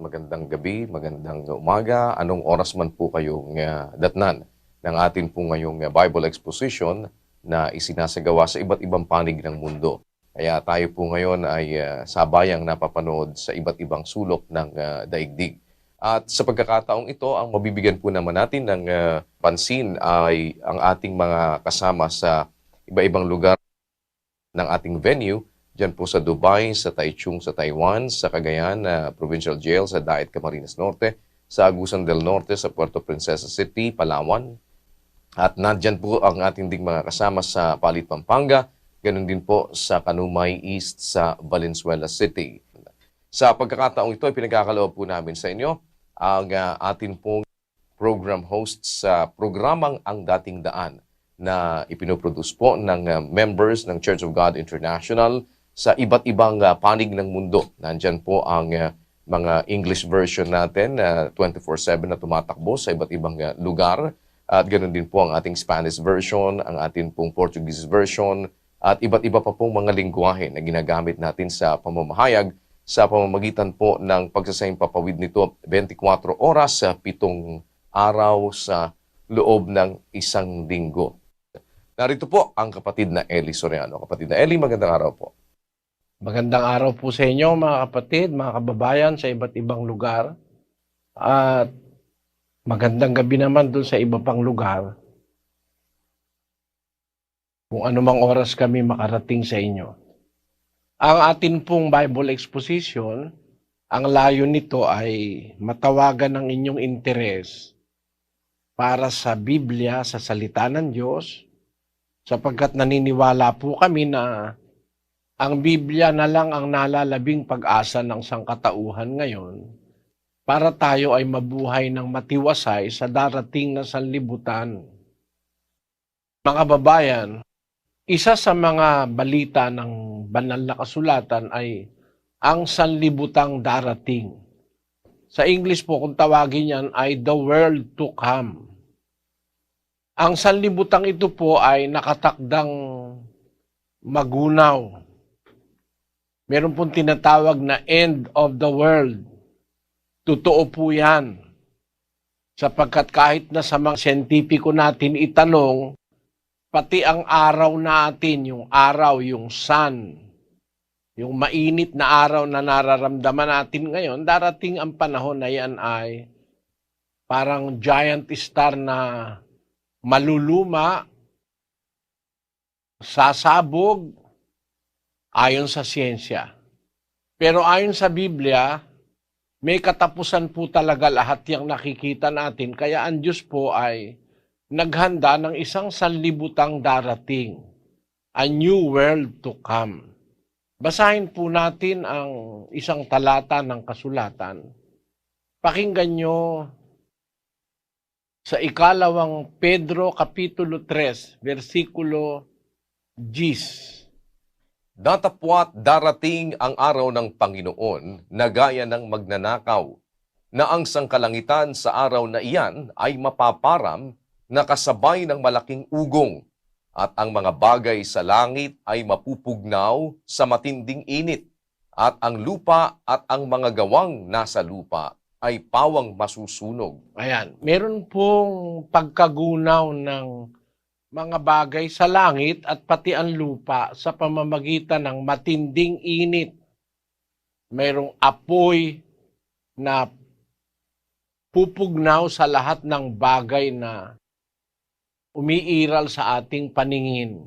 Magandang gabi, magandang umaga. Anong oras man po kayong datnan ng atin po ngayong Bible Exposition na isinasagawa sa iba't ibang panig ng mundo. Kaya tayo po ngayon ay sabayang napapanood sa iba't ibang sulok ng daigdig. At sa pagkakataong ito, ang mabibigyan po naman natin ng pansin ay ang ating mga kasama sa iba-ibang lugar ng ating venue. Diyan po sa Dubai, sa Taichung sa Taiwan, sa Cagayan Provincial Jail sa Daet Camarines Norte, sa Agusan del Norte sa Puerto Princesa City, Palawan. At nandyan po ang ating ding mga kasama sa Palit, Pampanga, ganun din po sa Kanumay East sa Valenzuela City. Sa pagkakataong ito, pinagkakaloob po namin sa inyo ang atin pong program host sa programang Ang Dating Daan na ipinoproduce po ng members ng Church of God International sa iba't ibang panig ng mundo. Nandyan po ang mga English version natin 24/7 na tumatakbo sa iba't ibang lugar. At ganoon din po ang ating Spanish version, ang ating pong Portuguese version, at iba't iba pa pong mga lingwahe na ginagamit natin sa pamamahayag sa pamamagitan po ng pagsasaimpapawid nito 24 oras sa 7 araw sa loob ng isang linggo. Narito po ang kapatid na Eli Soriano. Kapatid na Eli, magandang araw po. Magandang araw po sa inyo mga kapatid, mga kababayan sa iba't ibang lugar. At magandang gabi naman dun sa iba pang lugar. Kung anumang oras kami makarating sa inyo. Ang atin pong Bible Exposition, ang layo nito ay matawagan ng inyong interes para sa Biblia, sa salita ng Diyos, sapagkat naniniwala po kami na ang Biblia na lang ang nalalabing pag-asa ng sangkatauhan ngayon para tayo ay mabuhay ng matiwasay sa darating na sanlibutan. Mga kababayan, isa sa mga balita ng banal na kasulatan ay ang sanlibutang darating. Sa English po, kung tawagin yan, ay the world to come. Ang sanlibutang ito po ay nakatakdang magunaw. Meron pong tinatawag na end of the world. Totoo po yan. Sapagkat kahit na sa mga siyentipiko natin itanong, pati ang araw natin, yung araw, yung sun, yung mainit na araw na nararamdaman natin ngayon, darating ang panahon na yan ay parang giant star na maluluma, sasabog, ayon sa siyensya. Pero ayon sa Biblia, may katapusan po talaga lahat yung nakikita natin. Kaya ang Diyos po ay naghanda ng isang sanlibutang darating. A new world to come. Basahin po natin ang isang talata ng kasulatan. Pakinggan nyo sa ikalawang Pedro Kapitulo 3, versikulo 10. Datapwat darating ang araw ng Panginoon na gaya ng magnanakaw, na ang sangkalangitan sa araw na iyan ay mapaparam na kasabay ng malaking ugong, at ang mga bagay sa langit ay mapupugnaw sa matinding init, at ang lupa at ang mga gawang nasa lupa ay pawang masusunog. Ayan, meron pong pagkagunaw ng mga bagay sa langit at pati ang lupa sa pamamagitan ng matinding init. Mayroong apoy na pupugnaw sa lahat ng bagay na umiiral sa ating paningin.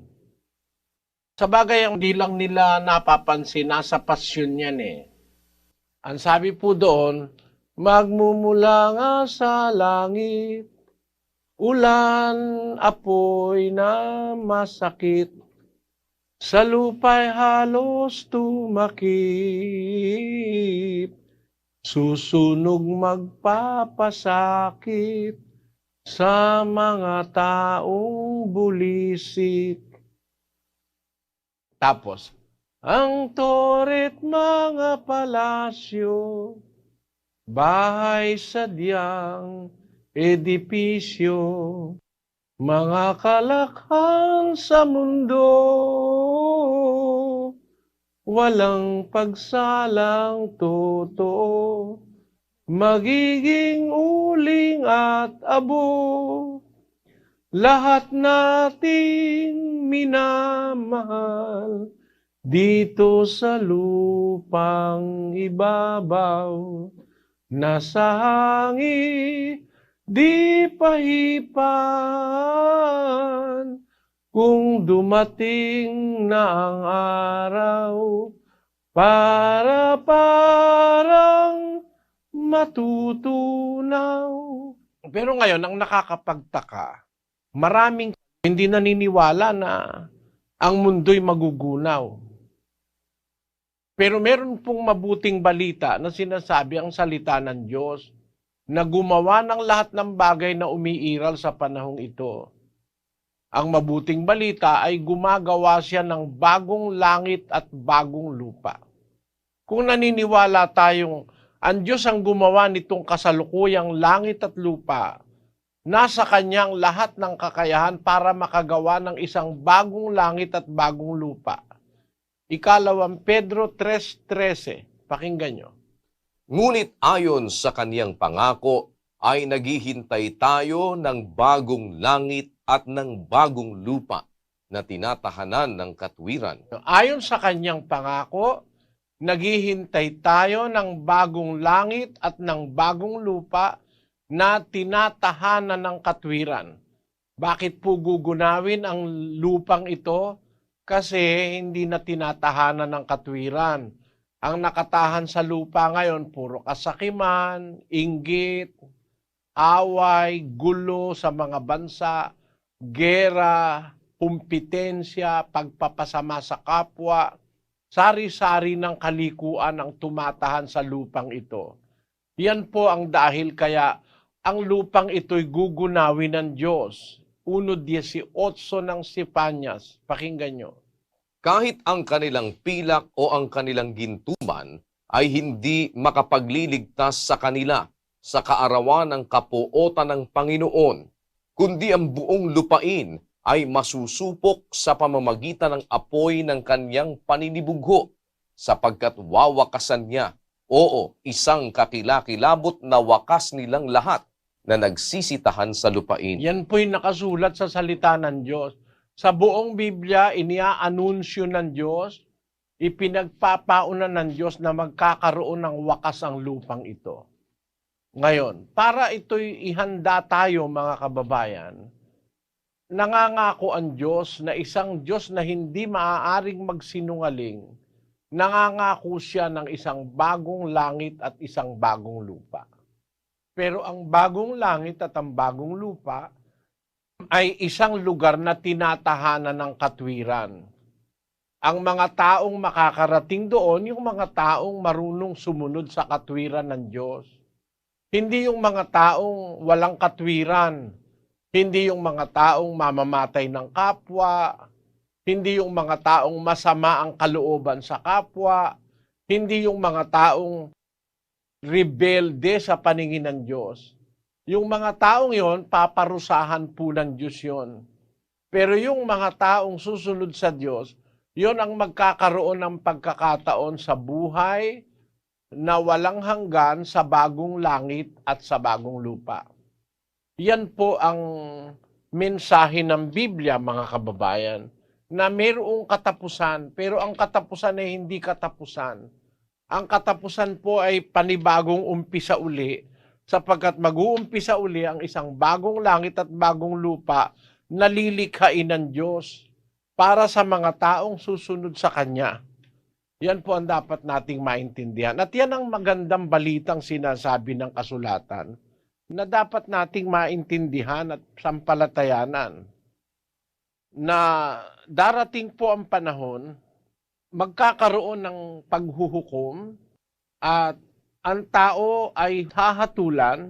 Sa bagay ang di lang nila napapansin, nasa pasyon yan eh. Ang sabi po doon, magmumula nga sa langit, ulan, apoy na masakit, sa lupa'y halos tumakip, susunog magpapasakit sa mga taong bulisik. Tapos, ang toret mga palasyo, bahay sadyang edipisyo, mga kalakhan sa mundo, walang pagsalang totoo, magiging uling at abo. Lahat nating minamahal dito sa lupang ibabaw. Nasa hangin di pahipan. Kung dumating na ang araw, para parang matutunaw. Pero ngayon, ang nakakapagtaka, maraming hindi naniniwala na ang mundo'y magugunaw. Pero meron pong mabuting balita na sinasabi ang salita ng Diyos na gumawa ng lahat ng bagay na umiiral sa panahong ito. Ang mabuting balita ay gumagawa siya ng bagong langit at bagong lupa. Kung naniniwala tayong ang Diyos ang gumawa nitong kasalukuyang langit at lupa, nasa Kanyang lahat ng kakayahan para makagawa ng isang bagong langit at bagong lupa. Ikalawang Pedro 3:13, pakinggan nyo. Ngunit ayon sa kaniyang pangako ay naghihintay tayo ng bagong langit at ng bagong lupa na tinatahanan ng katwiran. Ayon sa Kanyang pangako, naghihintay tayo ng bagong langit at ng bagong lupa na tinatahanan ng katwiran. Bakit po gugunawin ang lupang ito? Kasi hindi na tinatahanan ng katwiran. Ang nakatahan sa lupa ngayon, puro kasakiman, inggit, away, gulo sa mga bansa, gera, kumpitensya, pagpapasama sa kapwa, sari-sari ng kalikuan ang tumatahan sa lupang ito. Yan po ang dahil kaya ang lupang ito'y gugunawin ng Diyos. 1:18 ng Sifanyas. Pakinggan nyo. Kahit ang kanilang pilak o ang kanilang gintuman ay hindi makapagliligtas sa kanila sa kaarawan ng kapuotan ng Panginoon, kundi ang buong lupain ay masusupok sa pamamagitan ng apoy ng kanyang paninibugho, sapagkat wawakasan niya, oo, isang kakilakilabot na wakas nilang lahat na nagsisitahan sa lupain. Yan po'y nakasulat sa salita ng Diyos. Sa buong Biblia, iniaanunsyo ng Diyos, ipinagpapauna ng Diyos na magkakaroon ng wakas ang lupang ito. Ngayon, para ito'y ihanda tayo mga kababayan, nangangako ang Diyos na isang Diyos na hindi maaaring magsinungaling, nangangako siya ng isang bagong langit at isang bagong lupa. Pero ang bagong langit at ang bagong lupa ay isang lugar na tinatahanan ng katwiran. Ang mga taong makakarating doon, yung mga taong marunong sumunod sa katwiran ng Diyos. Hindi yung mga taong walang katwiran. Hindi yung mga taong mamamatay ng kapwa. Hindi yung mga taong masama ang kalooban sa kapwa. Hindi yung mga taong rebelde sa paningin ng Diyos. Yung mga taong yon, paparusahan po ng Diyos yon. Pero yung mga taong susunod sa Diyos, yon ang magkakaroon ng pagkakataon sa buhay na walang hanggan sa bagong langit at sa bagong lupa. Yan po ang mensahe ng Biblia, mga kababayan, na mayroong katapusan, pero ang katapusan ay hindi katapusan. Ang katapusan po ay panibagong umpisa uli, sapagkat mag-uumpisa uli ang isang bagong langit at bagong lupa na lilikhain ng Diyos para sa mga taong susunod sa Kanya. Yan po ang dapat nating maintindihan. At yan ang magandang balitang sinasabi ng kasulatan na dapat nating maintindihan at sampalatayanan na darating po ang panahon, magkakaroon ng paghuhukom at ang tao ay hahatulan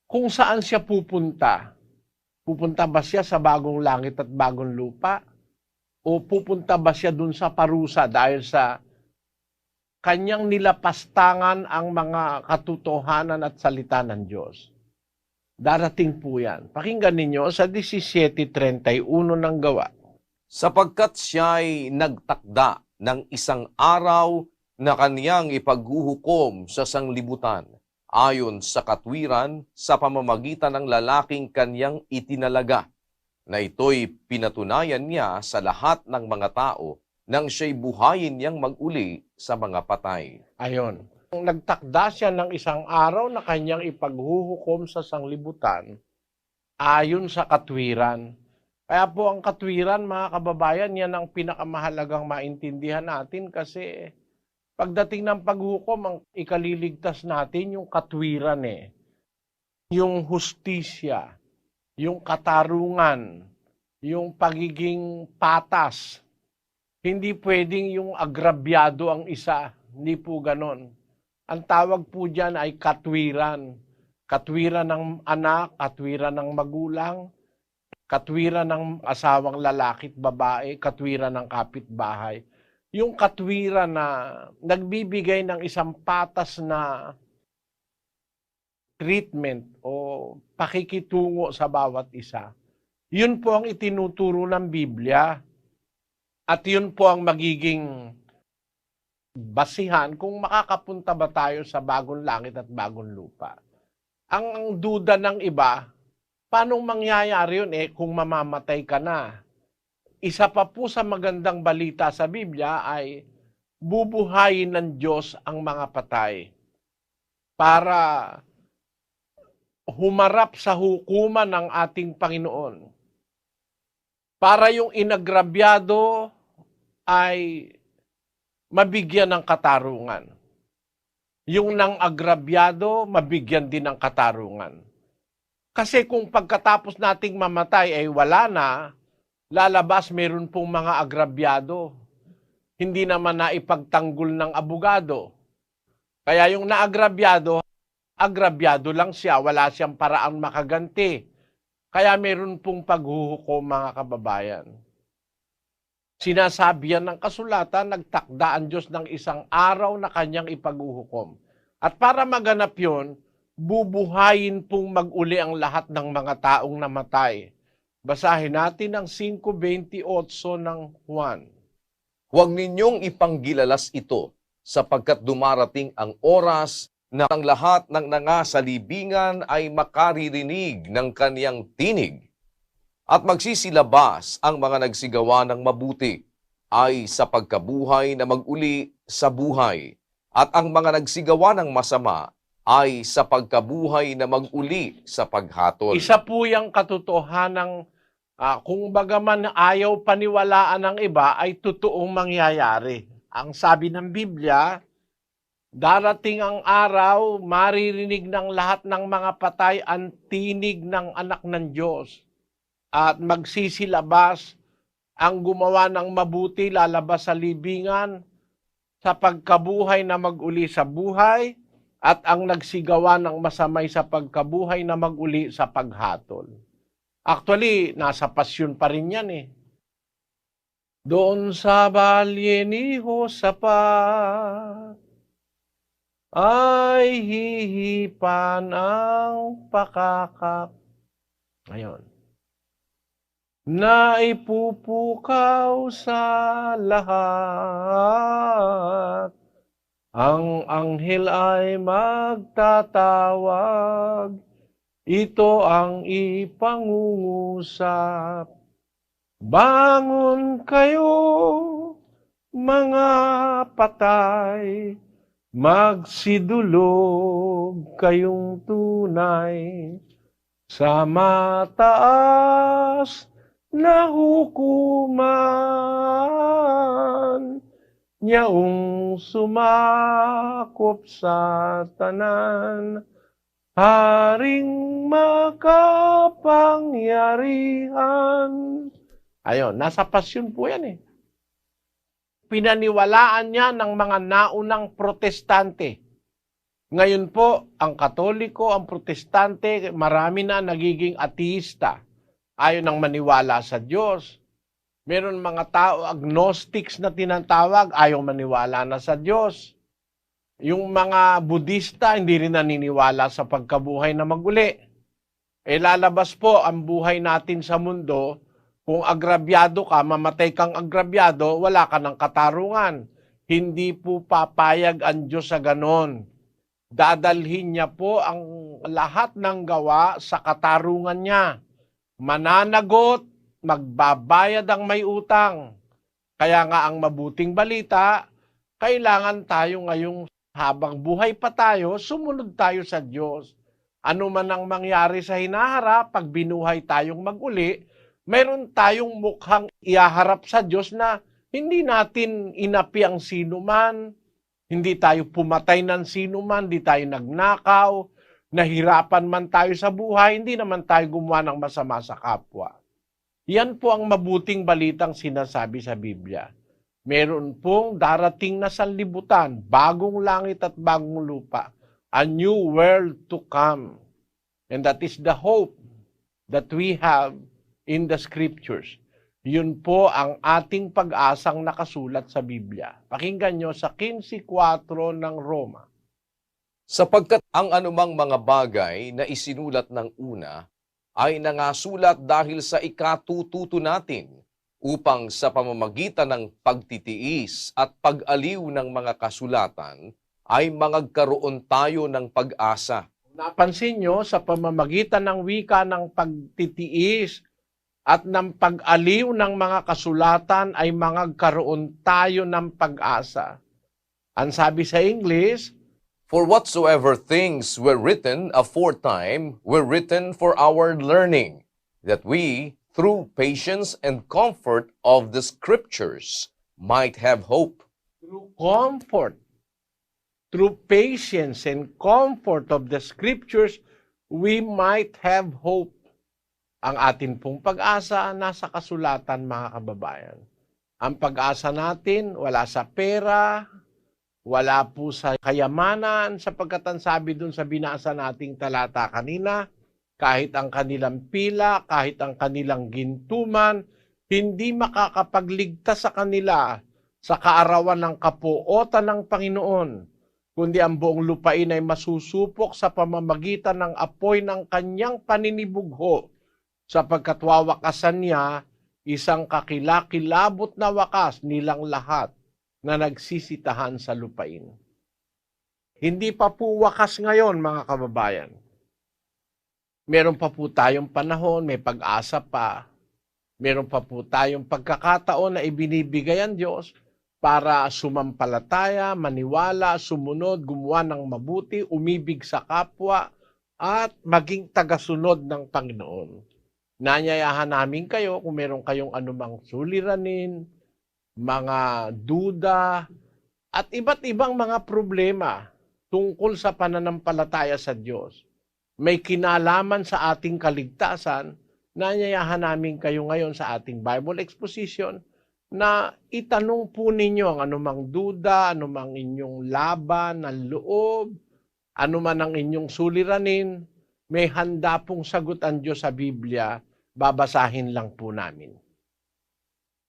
kung saan siya pupunta. Pupunta ba siya sa bagong langit at bagong lupa? O pupunta ba siya dun sa parusa dahil sa kanyang nilapastangan ang mga katotohanan at salita ng Diyos? Darating po yan. Pakinggan ninyo sa 17:31 ng Gawa. Sapagkat siya'y nagtakda ng isang araw na kaniyang ipaghuhukom sa sanglibutan ayon sa katwiran sa pamamagitan ng lalaking kanyang itinalaga, na ito'y pinatunayan niya sa lahat ng mga tao nang siya'y buhayin niyang mag-uli sa mga patay. Ayon. Nagtakda siya ng isang araw na kanyang ipaghuhukom sa sanglibutan ayon sa katwiran. Kaya po ang katwiran, mga kababayan, yan ang pinakamahalagang maintindihan natin kasi pagdating ng paghukom, ang ikaliligtas natin yung katwiran yung hustisya, yung katarungan, yung pagiging patas. Hindi pwedeng yung agrabyado ang isa, hindi po ganon. Ang tawag po dyan ay katwiran. Katwiran ng anak, katwiran ng magulang, katwiran ng asawang lalaki at babae, katwiran ng kapitbahay. Yung katwiran na nagbibigay ng isang patas na treatment o pakikitungo sa bawat isa. Yun po ang itinuturo ng Biblia. At yun po ang magiging basihan kung makakapunta ba tayo sa bagong langit at bagong lupa. Ang duda ng iba, paano mangyayari yun kung mamamatay ka na? Isa pa po sa magandang balita sa Biblia ay bubuhayin ng Diyos ang mga patay para humarap sa hukuman ng ating Panginoon. Para yung inagrabyado ay mabigyan ng katarungan. Yung nang agrabyado, mabigyan din ng katarungan. Kasi kung pagkatapos nating mamatay ay wala na, lalabas meron pong mga agrabyado. Hindi naman naipagtanggol ng abogado. Kaya yung naagrabyado, agrabyado lang siya, wala siyang paraang makaganti. Kaya meron pong paghuhukom, mga kababayan. Sinasabi yan ng kasulatan, nagtakda ang Diyos ng isang araw na kanyang ipaghuhukom. At para maganap yun, bubuhayin pong mag-uli ang lahat ng mga taong namatay. Basahin natin ang 5:28 ng Juan. Huwag ninyong ipanggilalas ito, sapagkat dumarating ang oras na ang lahat ng nangasalibingan ay makaririnig ng kaniyang tinig. At magsisilabas ang mga nagsigawa ng mabuti ay sa pagkabuhay na mag-uli sa buhay, at ang mga nagsigawa ng masama ay sa pagkabuhay na mag-uli sa paghatol. Isa po yung katotohanan kung bagaman ayaw paniwalaan ng iba ay totoong mangyayari. Ang sabi ng Biblia, darating ang araw, maririnig ng lahat ng mga patay ang tinig ng anak ng Diyos. At magsisilabas ang gumawa ng mabuti, lalabas sa libingan, sa pagkabuhay na mag-uli sa buhay, at ang nagsigawa ng masamay sa pagkabuhay na mag-uli sa paghatol. Actually, nasa pasyon pa rin yan Doon sa balye ni Josaphat, ay hihipan ang pakakak. Ngayon, na ipupukaw sa lahat, ang anghel ay magtatawag, ito ang ipangungusap. Bangon kayo, mga patay, magsidulog kayong tunay sa mataas na hukuman, yaong sumakop sa tanan, haring makapangyarihan. Ayun, nasa pasyon po yan Pinaniwalaan niya ng mga naunang protestante. Ngayon po, ang Katoliko, ang Protestante, marami na nagiging ateista. Ayaw nang maniwala sa Diyos. Meron mga tao, agnostics na tinatawag, ayaw maniwala na sa Diyos. Yung mga Budista, hindi rin naniniwala sa pagkabuhay na mag-uli. Lalabas po ang buhay natin sa mundo, kung agrabyado ka, mamatay kang agrabyado, wala ka ng katarungan. Hindi po papayag ang Diyos sa ganon. Dadalhin niya po ang lahat ng gawa sa katarungan niya. Mananagot, magbabayad ang may utang. Kaya nga ang mabuting balita, kailangan tayo ngayong habang buhay pa tayo, sumunod tayo sa Diyos. Ano man ang mangyari sa hinaharap, pag binuhay tayong maguli, meron tayong mukhang ihaharap sa Diyos na hindi natin inapi ang sinuman, hindi tayo pumatay ng sinuman, hindi tayo nagnakaw, nahirapan man tayo sa buhay, hindi naman tayo gumawa ng masama sa kapwa. Yan po ang mabuting balitang sinasabi sa Biblia. Meron pong darating na sanlibutan, bagong langit at bagong lupa, a new world to come. And that is the hope that we have in the scriptures. Yun po ang ating pag-asang nakasulat sa Biblia. Pakinggan nyo sa 15:4 ng Roma. Sapagkat ang anumang mga bagay na isinulat ng una ay nangasulat dahil sa ikatututo natin upang sa pamamagitan ng pagtitiis at pag-aliw ng mga kasulatan ay magkaroon tayo ng pag-asa. Napansin nyo, sa pamamagitan ng wika ng pagtitiis at ng pag-aliw ng mga kasulatan ay magkaroon tayo ng pag-asa. Ang sabi sa English, For whatsoever things were written aforetime were written for our learning, that we, through patience and comfort of the Scriptures, might have hope. through comfort, through patience and comfort of the Scriptures, we might have hope. Ang atin pong pag-asa nasa kasulatan, mga kababayan. Ang pag-asa natin wala sa pera, wala po sa kayamanan, sapagkat ang sabi dun sa binasa nating talata kanina, kahit ang kanilang pila, kahit ang kanilang gintuman, hindi makakapagligtas sa kanila sa kaarawan ng kapuotan ng Panginoon, kundi ang buong lupain ay masusupok sa pamamagitan ng apoy ng kanyang paninibugho, sapagkat wawakasan niya isang kakilakilabot na wakas nilang lahat na nagsisitahan sa lupain. Hindi pa po wakas ngayon, mga kababayan. Meron pa po tayong panahon, may pag-asa pa. Meron pa po tayong pagkakataon na ibinibigay ang Diyos para sumampalataya, maniwala, sumunod, gumawa ng mabuti, umibig sa kapwa, at maging tagasunod ng Panginoon. Nanyayahan namin kayo kung meron kayong anumang suliranin, mga duda, at iba't ibang mga problema tungkol sa pananampalataya sa Diyos. May kinalaman sa ating kaligtasan, nanyayahan namin kayo ngayon sa ating Bible exposition na itanong po ninyo ang anumang duda, anumang inyong laban ng loob, anuman ang inyong suliranin, may handa pong sagot ang Diyos sa Biblia, babasahin lang po namin.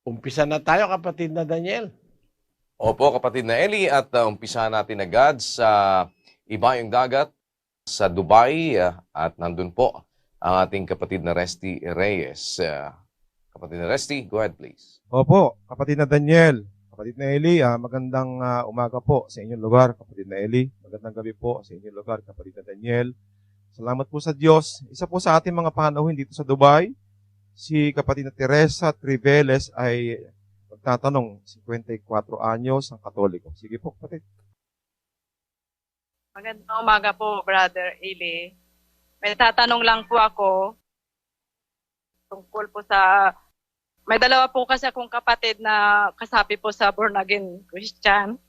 Umpisa na tayo, kapatid na Daniel. Opo, kapatid na Eli, at umpisa natin agad sa Ibayong Dagat sa Dubai at nandun po ang ating kapatid na Resty Reyes. Kapatid na Resty, go ahead please. Opo, kapatid na Daniel, kapatid na Eli, magandang umaga po sa inyong lugar, kapatid na Eli. Magandang gabi po sa inyong lugar, kapatid na Daniel. Salamat po sa Diyos. Isa po sa ating mga panauhin dito sa Dubai, si kapatid na Teresa Triveles ay magtatanong, 54 anyos, ang Katoliko. Sige po, kapatid. Magandang umaga po, Brother Eli. May tatanong lang po ako tungkol po sa... May dalawa po kasi akong kapatid na kasapi po sa born again Christian.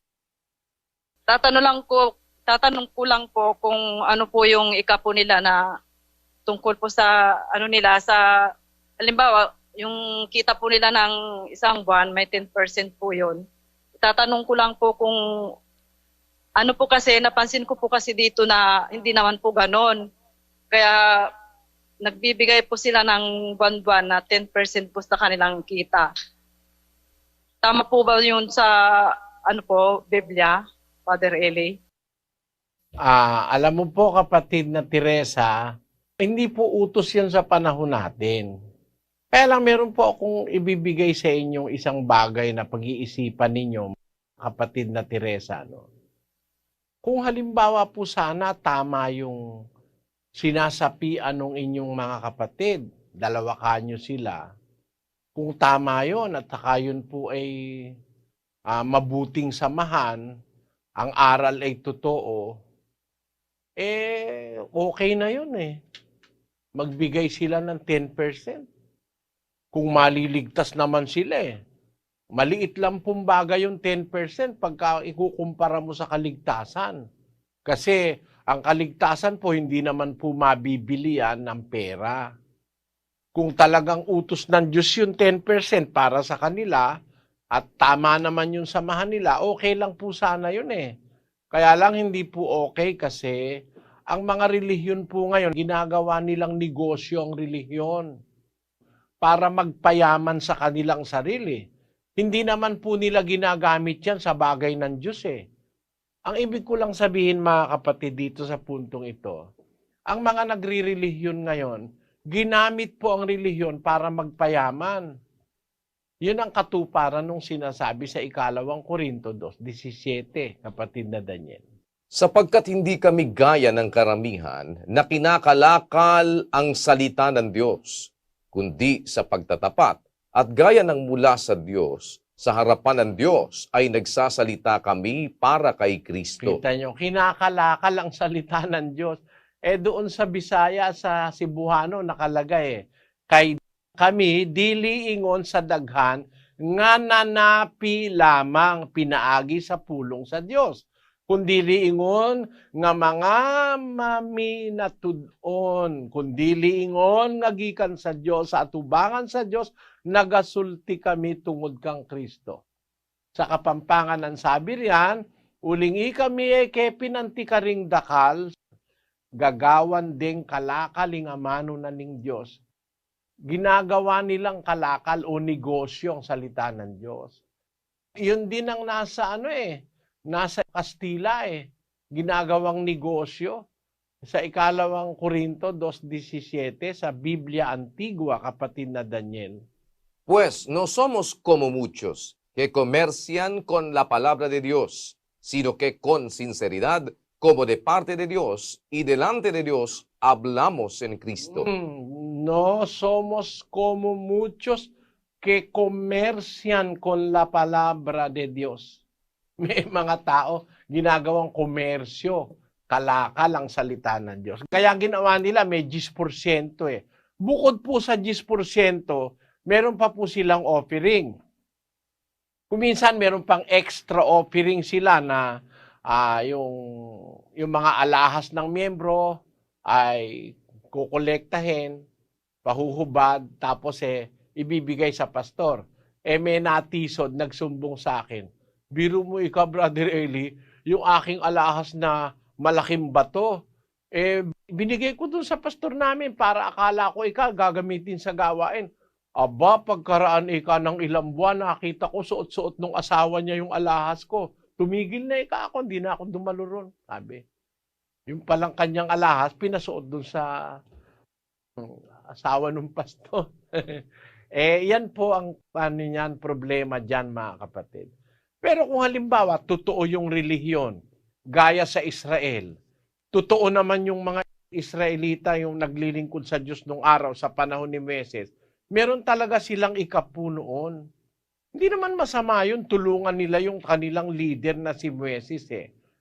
Tatanong ko lang po kung ano po yung ikapo nila na tungkol po sa ano nila sa halimbawa yung kita po nila ng isang buwan may 10% po yun. Tatanong ko lang po kung ano po kasi napansin ko po kasi dito na hindi naman po ganon. Kaya nagbibigay po sila ng buwan-buwan na 10% po sa kanilang kita. Tama po ba yun sa ano po Biblia, Father Eli? Alam mo po, kapatid na Teresa, hindi po utos yan sa panahon natin. Kaya lang meron po akong ibibigay sa inyong isang bagay na pag-iisipan ninyo, kapatid na Teresa. No? Kung halimbawa po sana tama yung sinasapian ng inyong mga kapatid, dalawa kanyo sila, kung tama yon at saka yun po ay mabuting samahan, ang aral ay totoo, okay na yun eh. Magbigay sila ng 10%. Kung maliligtas naman sila eh. Maliit lang pong bagay yung 10% pagka ikukumpara mo sa kaligtasan. Kasi ang kaligtasan po hindi naman po mabibili yan ng pera. Kung talagang utos ng Diyos yung 10% para sa kanila at tama naman yung samahan nila, okay lang po sana yun eh. Kaya lang hindi po okay kasi ang mga relihiyon po ngayon, ginagawa nilang negosyo ang relihiyon para magpayaman sa kanilang sarili. Hindi naman po nila ginagamit yan sa bagay ng Diyos eh. Ang ibig ko lang sabihin mga kapatid dito sa puntong ito, ang mga nagre-relihiyon ngayon, ginamit po ang relihiyon para magpayaman. Yun ang katuparan nung sinasabi sa 2 Korinto 2:17, kapatid na Daniel. Sapagkat hindi kami gaya ng karamihan na kinakalakal ang salita ng Diyos, kundi sa pagtatapat at gaya ng mula sa Diyos, sa harapan ng Diyos ay nagsasalita kami para kay Kristo. Kita nyo, kinakalakal ang salita ng Diyos. Doon sa Bisaya, sa Cebuano, nakalagay kay kami, dili ingon sa daghan, nga nanapi lamang pinaagi sa pulong sa Diyos. Kundi liingon nga mga maminatudon, kundi liingon nga gikan sa Diyos, sa atubangan sa Diyos, nagasulti kami tungod kang Kristo. Sa Kapampangan ng sabi riyan, ulingi kami pinanti karing dakal, gagawan ding kalakaling amano na ning Diyos. Ginagawa nilang kalakal o negosyo ang salita ng Diyos. Yun din ang nasa nasa Kastila ginagawang negosyo. Sa 2 Korinto 2:17 sa Biblia Antigua, kapatid na Daniel. Pues no somos como muchos que comercian con la palabra de Dios, sino que con sinceridad, como de parte de Dios y delante de Dios, hablamos en Cristo. No somos como muchos que comercian con la palabra de Dios. May mga tao ginagawang komersyo, kalakal ang salita ng Diyos. Kaya ginawa nila may 10% Bukod po sa 10%, meron pa po silang offering. Kuminsan meron pang extra offering sila na yung mga alahas ng miyembro ay kukolektahin, pahuhubad, tapos ibibigay sa pastor. May natisod, nagsumbong sa akin. Biro mo ikaw, Brother Eli, yung aking alahas na malaking bato, binigay ko dun sa pastor namin para akala ko ikaw gagamitin sa gawain. Aba, pagkaraan ng ilang buwan, nakita ko suot-suot nung asawa niya yung alahas ko. Tumigil na ako, hindi na ako dumalo ron, sabi. Yung palang kanyang alahas, pinasuot dun sa asawa ng pastor. Yan po ang problema dyan, mga kapatid. Pero kung halimbawa, totoo yung relihiyon, gaya sa Israel, totoo naman yung mga Israelita, yung naglilingkod sa Diyos nung araw sa panahon ni Moises, meron talaga silang ikapunoon. Hindi naman masama yun, tulungan nila yung kanilang leader na si Moises.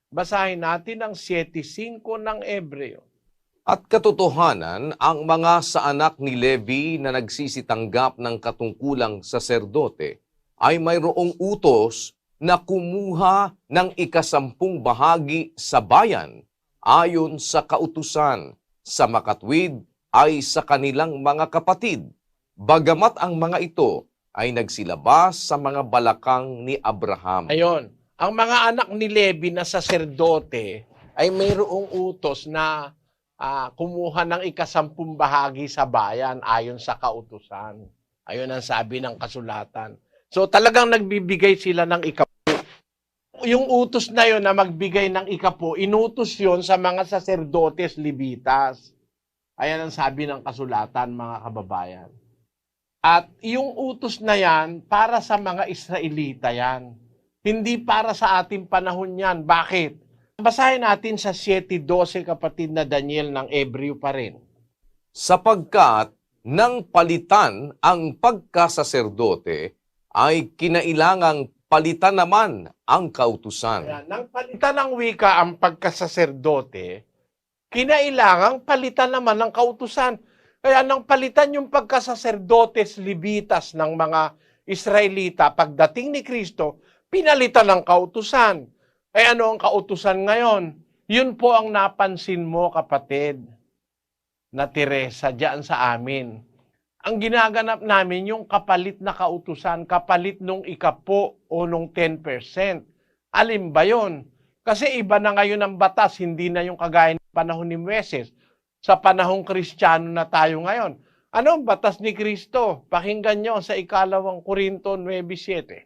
Basahin natin ang 7:5 ng Hebreo. At katotohanan, ang mga sa anak ni Levi na nagsisitanggap ng katungkulang saserdote ay mayroong utos na kumuha ng 10% bahagi sa bayan ayon sa kautusan, sa makatwid ay sa kanilang mga kapatid, bagamat ang mga ito ay nagsilabas sa mga balakang ni Abraham. Ayon, ang mga anak ni Levi na saserdote ay mayroong utos na kumuha ng 10% bahagi sa bayan ayon sa kautusan. Ayon ang sabi ng kasulatan. So talagang nagbibigay sila ng 10%. Yung utos na yon na magbigay ng 10%, inutos yon sa mga saserdotes Levitas. Ayan ang sabi ng kasulatan, mga kababayan. At yung utos na yan, para sa mga Israelita yan. Hindi para sa ating panahon yan. Bakit? Basahin natin sa 7:12 kapatid na Daniel ng Ebreo pa rin. Sapagkat nang palitan ang pagkasaserdote, ay kinailangang palitan naman ang kautusan. Kaya, nang palitan ng wika ang pagkasaserdote, kinailangang palitan naman ng kautusan. Kaya nang palitan yung pagkasaserdotes libitas ng mga Israelita, pagdating ni Kristo, pinalitan ng kautusan. Eh ano ang kautusan ngayon? Yun po ang napansin mo, kapatid, na Teresa, diyan sa amin. Ang ginaganap namin yung kapalit na kautusan, kapalit nung ikapo o nung 10%. Alin ba yun? Kasi iba na ngayon ang batas, hindi na yung kagaya ng panahon ni Moises. Sa panahong Kristiyano na tayo ngayon. Ano ang batas ni Kristo? Pakinggan nyo sa 2 Korinto 9:7.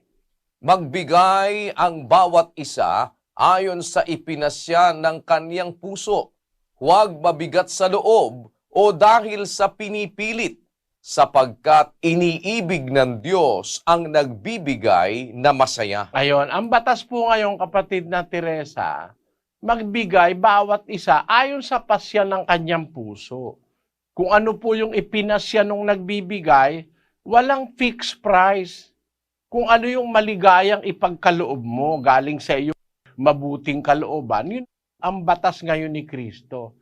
Magbigay ang bawat isa ayon sa ipinasya ng kaniyang puso, huwag mabigat sa loob o dahil sa pinipilit, sapagkat iniibig ng Diyos ang nagbibigay na masaya. Ayon, ang batas po ngayon, kapatid na Teresa, magbigay bawat isa ayon sa pasya ng kanyang puso. Kung ano po yung ipinasya nung nagbibigay, walang fixed price. Kung ano yung maligayang ipagkaloob mo galing sa iyong mabuting kalooban, yun ang batas ngayon ni Kristo.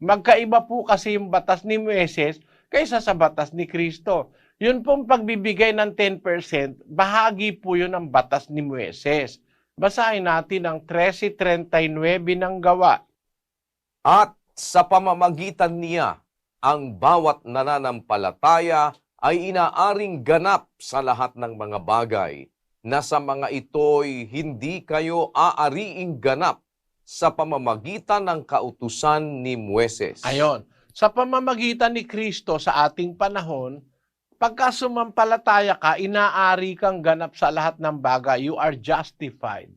Magkaiba po kasi yung batas ni Moises kaysa sa batas ni Kristo. Yun pong pagbibigay ng 10%, bahagi po yun ng batas ni Moises. Basahin natin ang 13:39 ng Gawa. At sa pamamagitan niya, ang bawat nananampalataya ay inaaring ganap sa lahat ng mga bagay, na sa mga ito'y hindi kayo aariing ganap sa pamamagitan ng kautusan ni Moises. Ayon, sa pamamagitan ni Kristo sa ating panahon, pagka sumampalataya ka, inaari kang ganap sa lahat ng bagay. You are justified.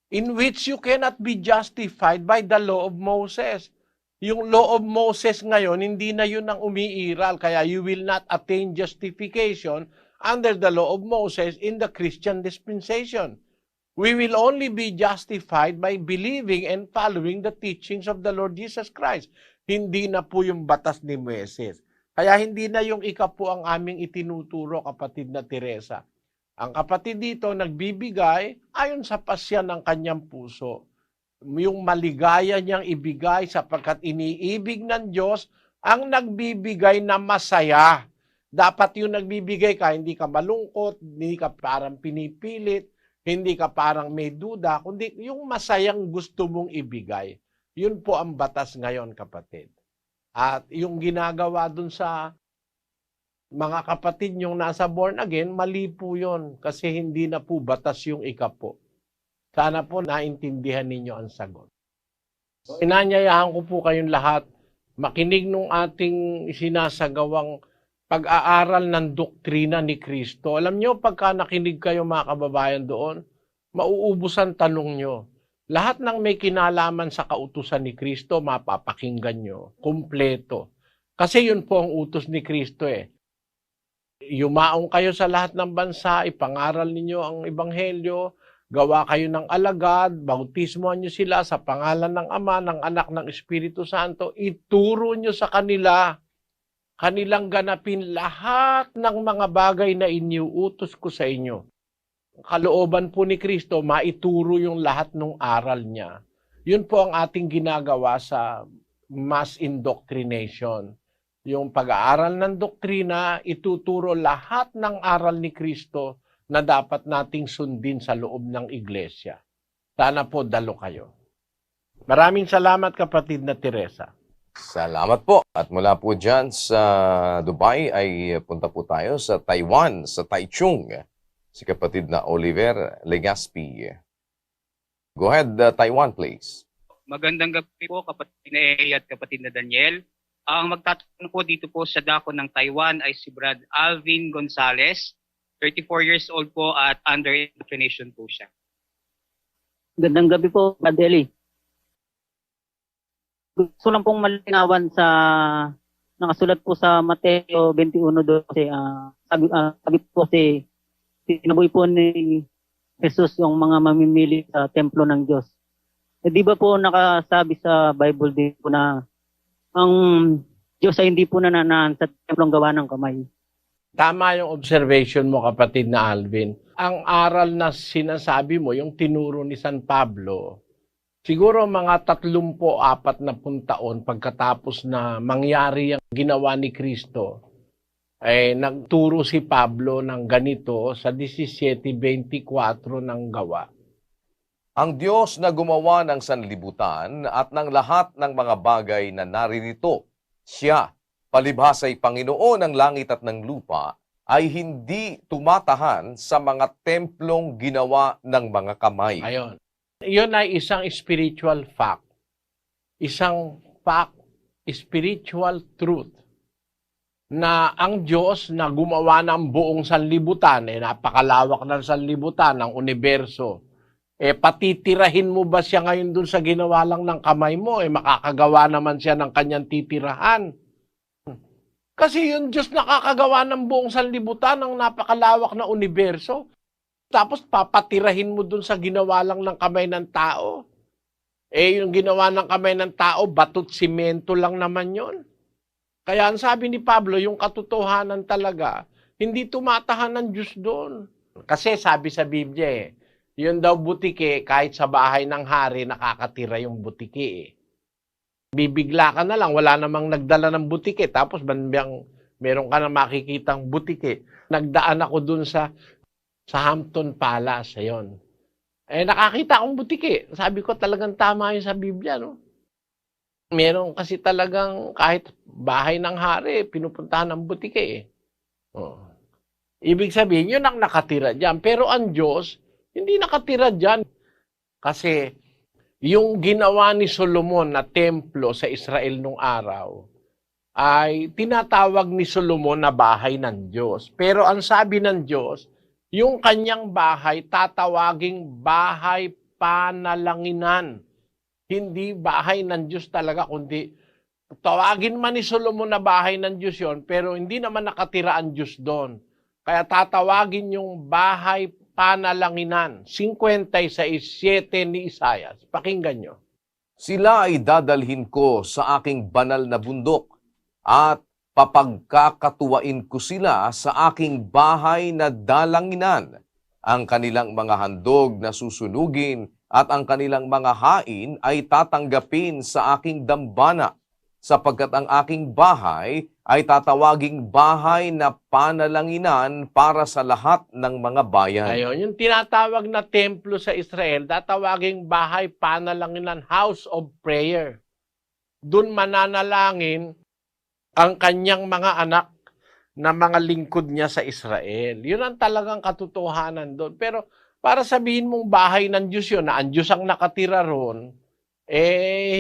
In which you cannot be justified by the law of Moses. Yung law of Moses ngayon, hindi na yun ang umiiral. Kaya you will not attain justification under the law of Moses in the Christian dispensation. We will only be justified by believing and following the teachings of the Lord Jesus Christ. Hindi na po yung batas ni Moises. Kaya hindi na yung ikapo ang aming itinuturo, kapatid na Teresa. Ang kapatid dito nagbibigay ayon sa pasya ng kanyang puso. Yung maligaya niyang ibigay sapagkat iniibig ng Diyos ang nagbibigay na masaya. Dapat yung nagbibigay ka, hindi ka malungkot, hindi ka parang pinipilit, hindi ka parang may duda, kundi yung masayang gusto mong ibigay. Yun po ang batas ngayon, kapatid. At yung ginagawa dun sa mga kapatid yung nasa born again, mali po yun kasi hindi na po batas yung ikapo. Sana po naintindihan ninyo ang sagot. So, inanyayahan ko po kayong lahat makinig nung ating sinasagawang pag-aaral ng doktrina ni Kristo. Alam nyo, pagka nakinig kayo mga kababayan doon, mauubos ang tanong nyo. Lahat ng may kinalaman sa kautusan ni Kristo, mapapakinggan nyo. Kumpleto. Kasi yun po ang utos ni Kristo eh. Yumaong kayo sa lahat ng bansa, ipangaral ninyo ang ebanghelyo, gawa kayo ng alagad, bautismohan nyo sila sa pangalan ng Ama, ng Anak, ng Espiritu Santo, ituro nyo sa kanila, kanilang ganapin lahat ng mga bagay na iniuutos ko sa inyo. Kalooban po ni Kristo, maituro yung lahat ng aral niya. Yun po ang ating ginagawa sa mass indoctrination. Yung pag-aaral ng doktrina, ituturo lahat ng aral ni Kristo na dapat nating sundin sa loob ng iglesia. Sana po dalo kayo. Maraming salamat, kapatid na Teresa. Salamat po. At mula po dyan sa Dubai ay punta po tayo sa Taiwan, sa Taichung. Si kapatid na Oliver Legaspi. Go ahead, Taiwan, please. Magandang gabi po, kapatid na Eli at kapatid na Daniel. Ang magtatanong po dito po sa dako ng Taiwan ay si Brad Alvin Gonzalez. 34 years old po at under indoctrination po siya. Gandang gabi po, Madeli. Gusto lang pong malinawan sa nakasulat po sa Mateo 21:12. Sabi po sinaboy po ni Jesus yung mga mamimili sa templo ng Diyos. di ba po nakasabi sa Bible din po na ang Diyos ay hindi po nananahan sa templong gawa ng kamay. Tama yung observation mo, kapatid na Alvin. Ang aral na sinasabi mo, yung tinuro ni San Pablo, siguro mga 34 na taon pagkatapos na mangyari ang ginawa ni Kristo, ay nagturo si Pablo ng ganito sa 17:24 ng Gawa. Ang Diyos na gumawa ng sanlibutan at ng lahat ng mga bagay na naririto, siya, palibhasay Panginoon ng langit at ng lupa, ay hindi tumatahan sa mga templong ginawa ng mga kamay. Ayon. Iyon ay isang spiritual fact. Isang fact, spiritual truth, na ang Diyos na gumawa ng buong sanlibutan, napakalawak ng sanlibutan, ng universo, patitirahin mo ba siya ngayon dun sa ginawa lang ng kamay mo? Makakagawa naman siya ng kanyang titirahan. Kasi yung Diyos nakakagawa ng buong sanlibutan, ng napakalawak na universo. Tapos papatirahin mo dun sa ginawa lang ng kamay ng tao. Yung ginawa ng kamay ng tao, batot simento lang naman yon. Kaya ang sabi ni Pablo, yung katotohanan talaga, hindi tumatahan ng Diyos doon. Kasi sabi sa Biblia, yun daw butike, kahit sa bahay ng hari, nakakatira yung butike. Bibigla ka na lang, wala namang nagdala ng butike, tapos meron ka na makikitang butike. Nagdaan ako dun sa Hampton Palace, ayun. Nakakita akong butike. Sabi ko talagang tama yun sa Biblia, no? Meron kasi talagang kahit bahay ng hari, pinupuntahan ng butike. Ibig sabihin, yun ang nakatira dyan. Pero ang Diyos, hindi nakatira dyan. Kasi yung ginawa ni Solomon na templo sa Israel nung araw, ay tinatawag ni Solomon na bahay ng Diyos. Pero ang sabi ng Diyos, yung kanyang bahay, tatawaging bahay panalanginan. Hindi bahay ng Diyos talaga, kundi tawagin man ni Solomon na bahay ng Diyos yon, pero hindi naman nakatira ang Diyos doon. Kaya tatawagin yung bahay panalanginan. 56:7 ni Isaias. Pakinggan nyo. Sila ay dadalhin ko sa aking banal na bundok at papagkakatuwain ko sila sa aking bahay na dalanginan. Ang kanilang mga handog na susunugin at ang kanilang mga hain ay tatanggapin sa aking dambana, sapagkat ang aking bahay ay tatawaging bahay na panalanginan para sa lahat ng mga bayan. Ayun, yung tinatawag na templo sa Israel, tatawaging bahay panalanginan, house of prayer. Doon mananalangin ang kanyang mga anak na mga lingkod niya sa Israel. Yun ang talagang katotohanan doon. Pero para sabihin mong bahay ng Diyos yun, na ang Diyos ang nakatira roon,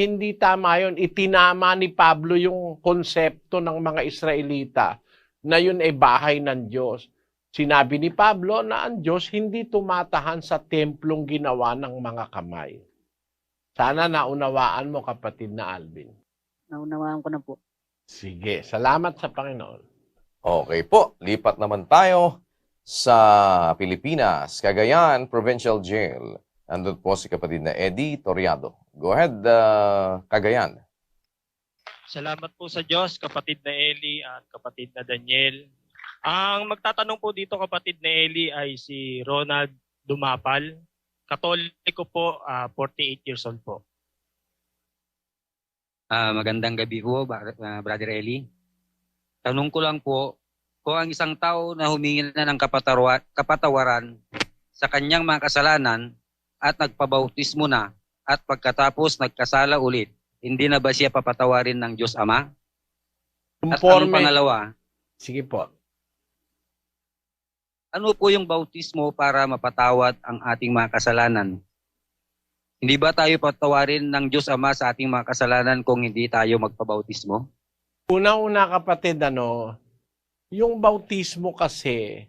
hindi tama yun. Itinama ni Pablo yung konsepto ng mga Israelita na yun ay bahay ng Diyos. Sinabi ni Pablo na ang Diyos hindi tumatahan sa templong ginawa ng mga kamay. Sana naunawaan mo, kapatid na Alvin. Naunawaan ko na po. Sige, salamat sa Panginoon. Okay po, lipat naman tayo sa Pilipinas, Cagayan Provincial Jail. Nandun po si kapatid na Eddie Toriado. Go ahead, Cagayan. Salamat po sa Diyos, kapatid na Eli at kapatid na Daniel. Ang magtatanong po dito, kapatid na Eli, ay si Ronald Dumapal. Katoliko po, 48 years old po. Magandang gabi po, Brother Eli. Tanong ko lang po, kung ang isang tao na humingi na ng kapatawaran sa kanyang mga kasalanan at nagpabautismo na at pagkatapos nagkasala ulit, hindi na ba siya papatawarin ng Diyos Ama? At ang pangalawa, sige po. Ano po yung bautismo para mapatawad ang ating mga kasalanan? Hindi ba tayo patawarin ng Diyos Ama sa ating mga kasalanan kung hindi tayo magpabautismo? Una-una, kapatid, yung bautismo kasi,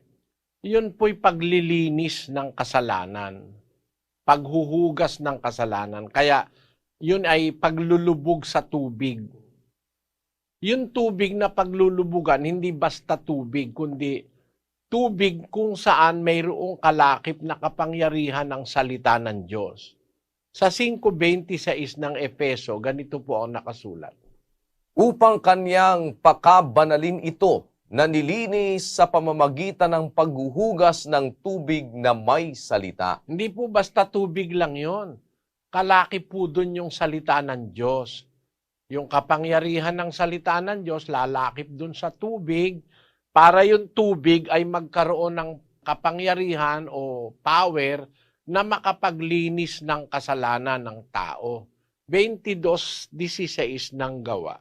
yun po'y paglilinis ng kasalanan. Paghuhugas ng kasalanan. Kaya, yun ay paglulubog sa tubig. Yung tubig na paglulubugan, hindi basta tubig, kundi tubig kung saan mayroong kalakip na kapangyarihan ng salita ng Diyos. Sa 5:26 ng Efeso, ganito po ang nakasulat. Upang kanyang pakabanalin ito na nilinis sa pamamagitan ng paghuhugas ng tubig na may salita. Hindi po basta tubig lang yon. Kalaki po dun yung salita ng Diyos. Yung kapangyarihan ng salita ng Diyos, lalakip dun sa tubig para yung tubig ay magkaroon ng kapangyarihan o power na makapaglinis ng kasalanan ng tao. 22:16 ng Gawa.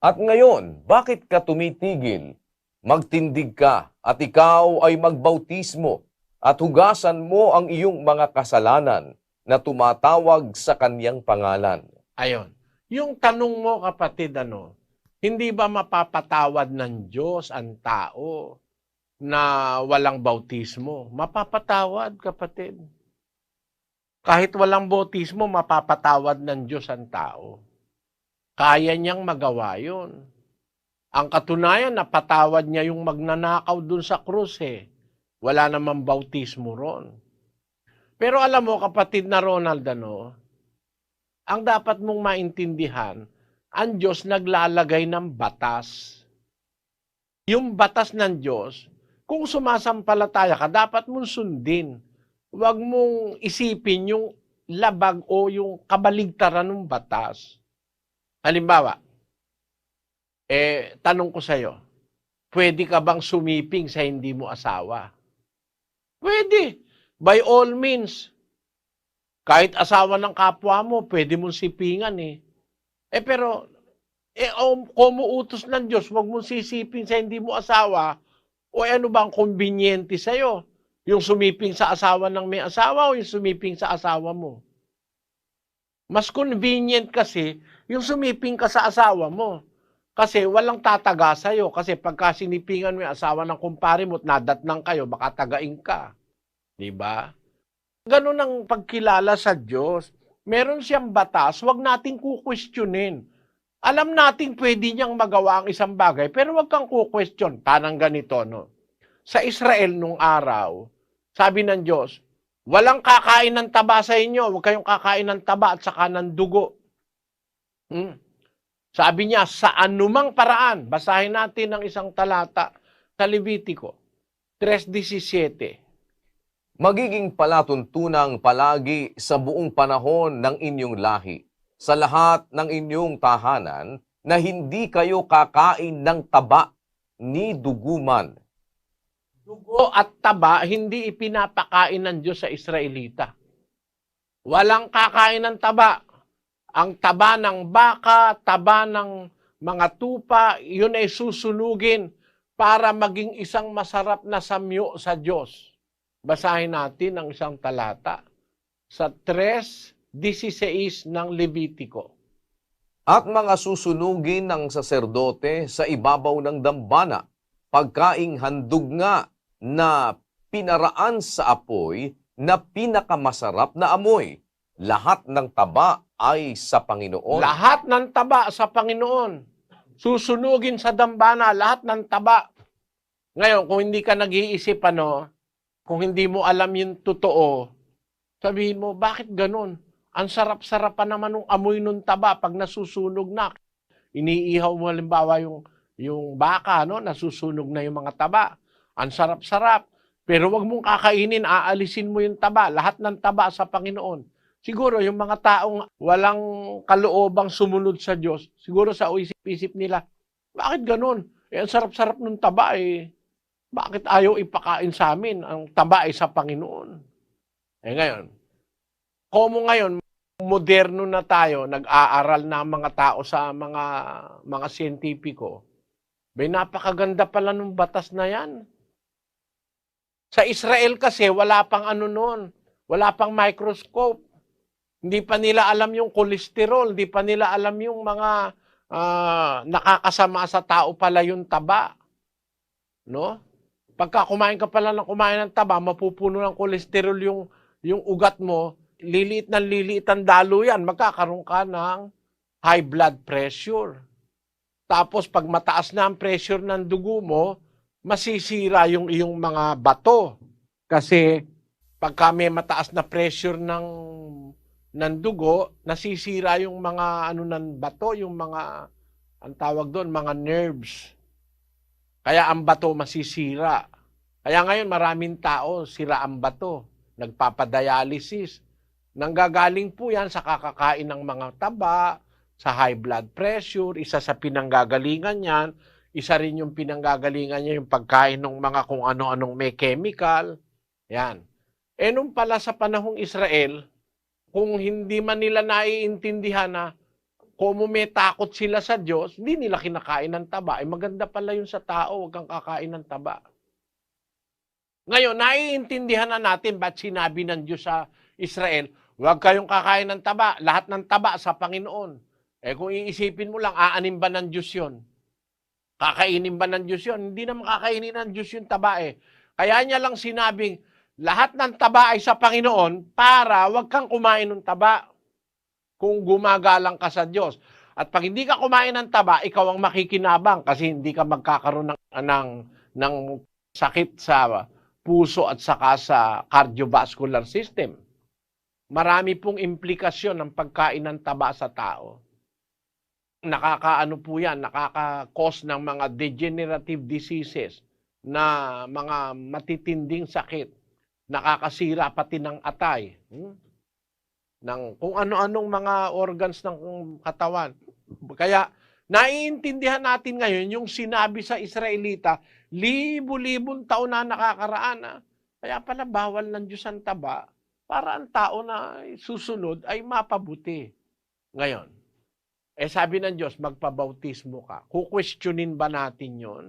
At ngayon, bakit ka tumitigil? Magtindig ka at ikaw ay magbautismo at hugasan mo ang iyong mga kasalanan na tumatawag sa kanyang pangalan. Ayon. Yung tanong mo, kapatid, hindi ba mapapatawad ng Diyos ang tao na walang bautismo? Mapapatawad, kapatid. Kahit walang bautismo, mapapatawad ng Diyos ang tao. Kaya niyang magawa yun. Ang katunayan, napatawad niya yung magnanakaw dun sa krus eh. Wala namang bautismo ron. Pero alam mo, kapatid na Ronald, ang dapat mong maintindihan, ang Diyos naglalagay ng batas. Yung batas ng Diyos, kung sumasampalataya ka, dapat mong sundin. Huwag mong isipin yung labag o yung kabaligtaran ng batas. Halimbawa, tanong ko sa'yo, pwede ka bang sumiping sa hindi mo asawa? Pwede. By all means. Kahit asawa ng kapwa mo, pwede mong sipingan eh. Pero, kumuutos ng Diyos, huwag mong sisiping sa hindi mo asawa, o ano bang konbinyente sa'yo? Yung sumiping sa asawa ng may asawa o yung sumiping sa asawa mo? Mas convenient kasi yung sumiping ka sa asawa mo. Kasi walang tataga sa'yo. Kasi pagka sinipingan mo yung asawa ng kumpare mo at nadatnang kayo, baka tagain ka. Diba? Ganun ang pagkilala sa Diyos. Meron siyang batas, wag nating kukwestiyonin. Alam nating pwede niyang magawa ang isang bagay, pero wag kang kukwestiyon. Parang ganito, Sa Israel nung araw, sabi ng Diyos, walang kakain ng taba sa inyo, huwag kayong kakain ng taba at saka ng dugo. Sabi niya, sa anumang paraan, basahin natin ang isang talata sa Levitico 3:17. Magiging palatuntunang palagi sa buong panahon ng inyong lahi, sa lahat ng inyong tahanan, na hindi kayo kakain ng taba ni duguman. Dugo at taba, hindi ipinapakain ng Diyos sa Israelita. Walang kakain ng taba. Ang taba ng baka, taba ng mga tupa, yun ay susunugin para maging isang masarap na samyo sa Diyos. Basahin natin ang isang talata sa 3:16 ng Levitico. At mga susunugin ng saserdote sa ibabaw ng dambana, pagkaing handog nga na pinaraan sa apoy na pinakamasarap na amoy. Lahat ng taba ay sa Panginoon. Lahat ng taba sa Panginoon. Susunugin sa dambana, lahat ng taba. Ngayon, kung hindi ka nag-iisip, kung hindi mo alam yung totoo, sabihin mo, bakit ganun? Ang sarap-sarap pa naman ng amoy ng taba pag nasusunog na. Iniihaw mo halimbawa yung baka, nasusunog na yung mga taba. Ang sarap-sarap. Pero wag mong kakainin, aalisin mo yung taba. Lahat ng taba sa Panginoon. Siguro yung mga taong walang kaloobang sumunod sa Diyos, siguro sa isip-isip nila, bakit ganun? Ang sarap-sarap ng taba bakit ayaw ipakain sa amin? Ang taba ay sa Panginoon. Ngayon, komo ngayon, moderno na tayo, nag-aaral na mga tao sa mga siyentipiko. May napakaganda pala ng batas na yan. Sa Israel kasi, wala pang wala pang microscope. Hindi pa nila alam yung kolesterol, hindi pa nila alam yung mga nakakasama sa tao pala yung taba. Pagka kumain ka pala ng taba, mapupuno ng kolesterol yung ugat mo, liliit ang dalo yan, magkakaroon ka ng high blood pressure. Tapos pag mataas na ang pressure ng dugo mo, masisira yung iyong mga bato. Kasi Pagka may mataas na pressure ng dugo, nasisira yung mga ano ng bato, yung mga, ang tawag doon, mga nerves. Kaya ang bato masisira. Kaya ngayon maraming tao, sira ang bato, nagpapadialysis. Nanggagaling po yan sa kakakain ng mga taba, sa high blood pressure, isa sa pinanggagalingan yan, isa rin yung pinanggagalingan niya yung pagkain ng mga kung ano-anong may chemical. Yan. Nung pala sa panahong Israel, kung hindi man nila naiintindihan na kung may takot sila sa Diyos, hindi nila kinakain ng taba. Maganda pala yun sa tao, huwag kang kakain ng taba. Ngayon, naiintindihan na natin ba't sinabi ng Diyos sa Israel, huwag kayong kakain ng taba, lahat ng taba sa Panginoon. Kung iisipin mo lang, aanin ba ng Diyos yun? Kakainin ba ng Diyos yun? Hindi naman kakainin ng Diyos yung taba Kaya niya lang sinabing, lahat ng taba ay sa Panginoon para wag kang kumain ng taba kung gumagalang ka sa Diyos. At pag hindi ka kumain ng taba, ikaw ang makikinabang kasi hindi ka magkakaroon ng sakit sa puso at saka sa cardiovascular system. Marami pong implikasyon ng pagkain ng taba sa tao. Nakakaano po yan, nakaka-cause ng mga degenerative diseases na mga matitinding sakit. Nakakasira pati ng atay, ng kung ano-anong mga organs ng katawan. Kaya naiintindihan natin ngayon yung sinabi sa Israelita, libo-libong taon na nakakaraan. Kaya pala bawal ng Diyos ang taba para ang tao na susunod ay mapabuti. Ngayon, sabi ng Diyos, magpabautismo ka. Kukwestiyonin ba natin yon?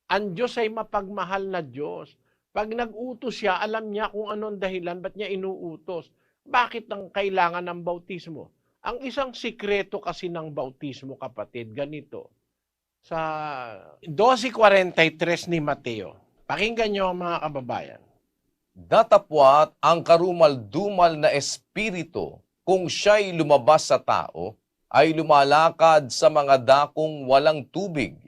Ang Diyos ay mapagmahal na Diyos. Pag nag-utos siya, alam niya kung anong dahilan, ba't niya inuutos. Bakit ang kailangan ng bautismo? Ang isang sikreto kasi ng bautismo, kapatid, ganito. Sa 12:43 ni Mateo, pakinggan niyo mga kababayan. Datapwat ang karumal-dumal na espiritu, kung siya'y lumabas sa tao, ay lumalakad sa mga dakong walang tubig,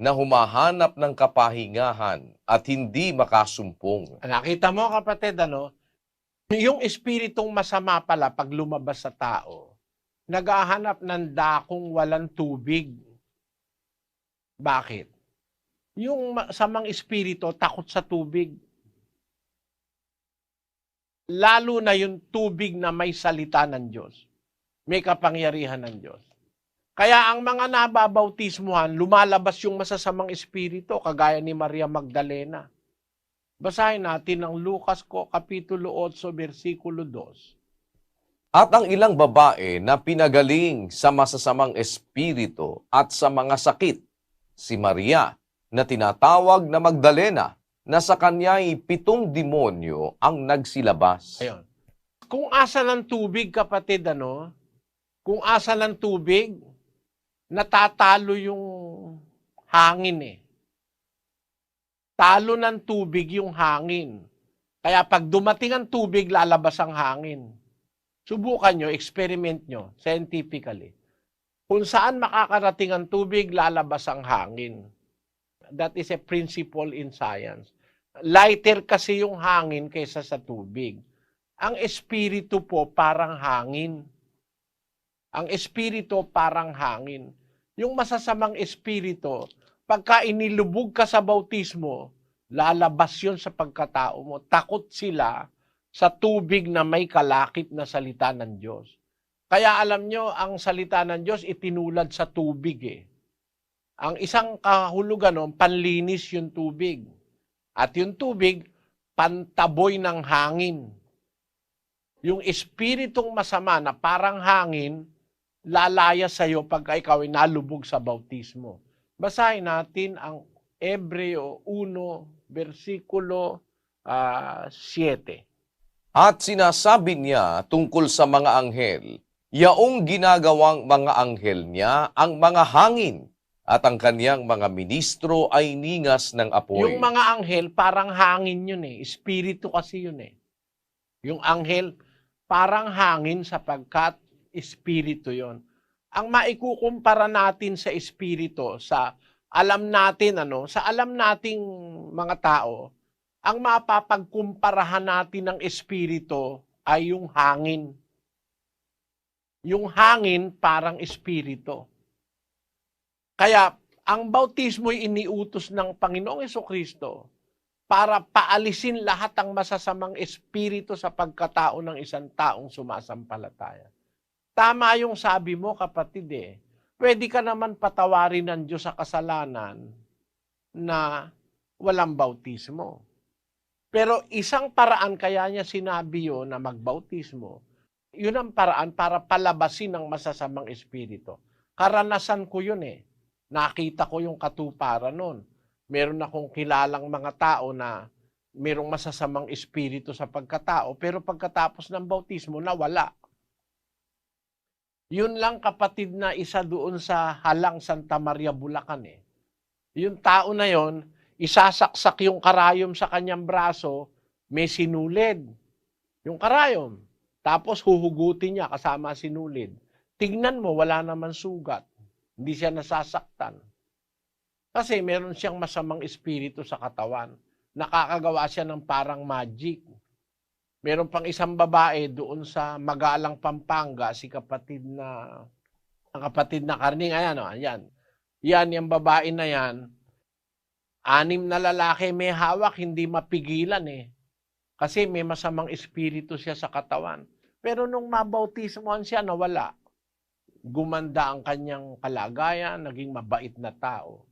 na humahanap ng kapahingahan at hindi makasumpong. Nakita mo kapatid, yung espiritong masama pala pag lumabas sa tao, naghahanap ng dakong walang tubig. Bakit? Yung masamang espiritu takot sa tubig. Lalo na yung tubig na may salita ng Diyos. May kapangyarihan ng Diyos. Kaya ang mga nababautismuhan, lumalabas yung masasamang espiritu, kagaya ni Maria Magdalena. Basahin natin ang Lucas Kapitulo 8, versikulo 2. At ang ilang babae na pinagaling sa masasamang espiritu at sa mga sakit, si Maria, na tinatawag na Magdalena, na sa kanya'y 7 demonyo ang nagsilabas. Ayun. Kung asa ng tubig, kapatid, kung asa ng tubig, natatalo yung hangin Talo ng tubig yung hangin. Kaya pag dumating ang tubig, lalabas ang hangin. Subukan nyo, experiment nyo, scientifically. Kung saan makakarating ang tubig, lalabas ang hangin. That is a principle in science. Lighter kasi yung hangin kaysa sa tubig. Ang espiritu po parang hangin. Ang espiritu parang hangin. Yung masasamang espiritu, pagka inilubog ka sa bautismo, lalabas yun sa pagkatao mo. Takot sila sa tubig na may kalakip na salita ng Diyos. Kaya alam nyo, ang salita ng Diyos itinulad sa tubig Ang isang kahulugan panlinis yung tubig. At yung tubig, pantaboy ng hangin. Yung espiritong masama na parang hangin, lalaya sa iyo pagka ikaw ay nalubog sa bautismo. Basahin natin ang Hebreo 1, versikulo 7. At sinasabi niya tungkol sa mga anghel, yaong ginagawang mga anghel niya ang mga hangin, at ang kaniyang mga ministro ay ningas ng apoy. Yung mga anghel, parang hangin yun Espiritu kasi yun Yung anghel, parang hangin sapagkat espiritu yon. Ang maikukumpara natin sa espiritu, sa alam natin, sa alam nating mga tao, Ang mapapagkumparahan natin ng espiritu ay yung hangin. Yung hangin parang espiritu. Kaya ang bautismo ay iniutos ng Panginoong Jesucristo para paalisin lahat ng masasamang espiritu sa pagkatao ng isang taong sumasampalataya. Tama yung sabi mo, kapatid eh. Pwede ka naman patawarin ng Diyos sa kasalanan na walang bautismo. Pero isang paraan kaya niya sinabi yun na magbautismo, yun ang paraan para palabasin ang masasamang espiritu. Karanasan ko yun eh. Nakita ko yung katuparan nun. Meron akong kilalang mga tao na merong masasamang espiritu sa pagkatao, pero pagkatapos ng bautismo, nawala. Yun lang, kapatid, na isa doon sa Halang Santa Maria, Bulacan eh. Yung tao na yon, isasaksak yung karayom sa kanyang braso, may sinulid. Yung karayom. Tapos huhugutin niya kasama sinulid. Tignan mo, wala naman sugat. Hindi siya nasasaktan. Kasi meron siyang masamang espiritu sa katawan. Nakakagawa siya ng parang magic. Meron pang isang babae doon sa Magalang, Pampanga, ang kapatid na Karning, ayan o, ayan. Yan, yung babae na yan, 6 na lalaki may hawak, hindi mapigilan eh. Kasi may masamang espiritu siya sa katawan. Pero nung mabautismohan siya, nawala. Gumanda ang kanyang kalagayan, naging mabait na tao.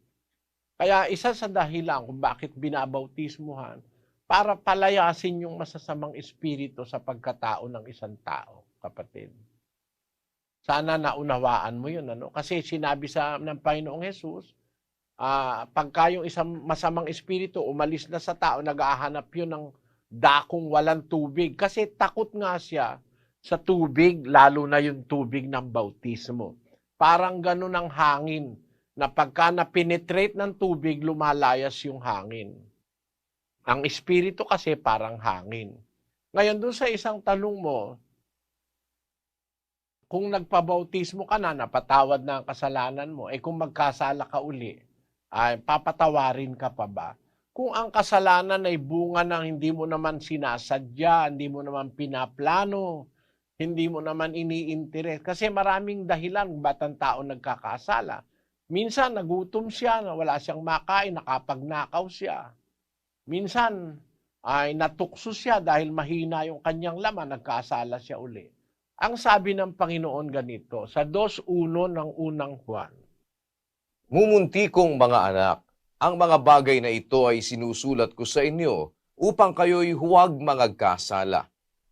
Kaya isa sa dahilan kung bakit binabautismuhan, para palayasin yung masasamang espiritu sa pagkatao ng isang tao, kapatid. Sana naunawaan mo yun, ano? Kasi sinabi ng Panginoong Jesus, pagka yung isang masamang espiritu umalis na sa tao, nag-ahanap yun ng dakong walang tubig. Kasi takot nga siya sa tubig, lalo na yung tubig ng bautismo. Parang ganun ang hangin, na pagka na-penetrate ng tubig, lumalayas yung hangin. Ang espiritu kasi parang hangin. Ngayon, doon sa isang tanong mo, kung nagpabautismo ka na, napatawad na ang kasalanan mo, kung magkasala ka uli, ay papatawarin ka pa ba? Kung ang kasalanan ay bunga ng hindi mo naman sinasadya, hindi mo naman pinaplano, hindi mo naman iniinteres. Kasi maraming dahilan kung ba't ang tao nagkakasala. Minsan, nagutom siya, wala siyang makain, nakapagnakaw siya. Minsan, ay natukso siya dahil mahina yung kanyang laman, nagkasala siya uli. Ang sabi ng Panginoon ganito, sa 2:1 ng unang Juan. Mumunti kong mga anak, ang mga bagay na ito ay sinusulat ko sa inyo upang kayo'y huwag magkasala.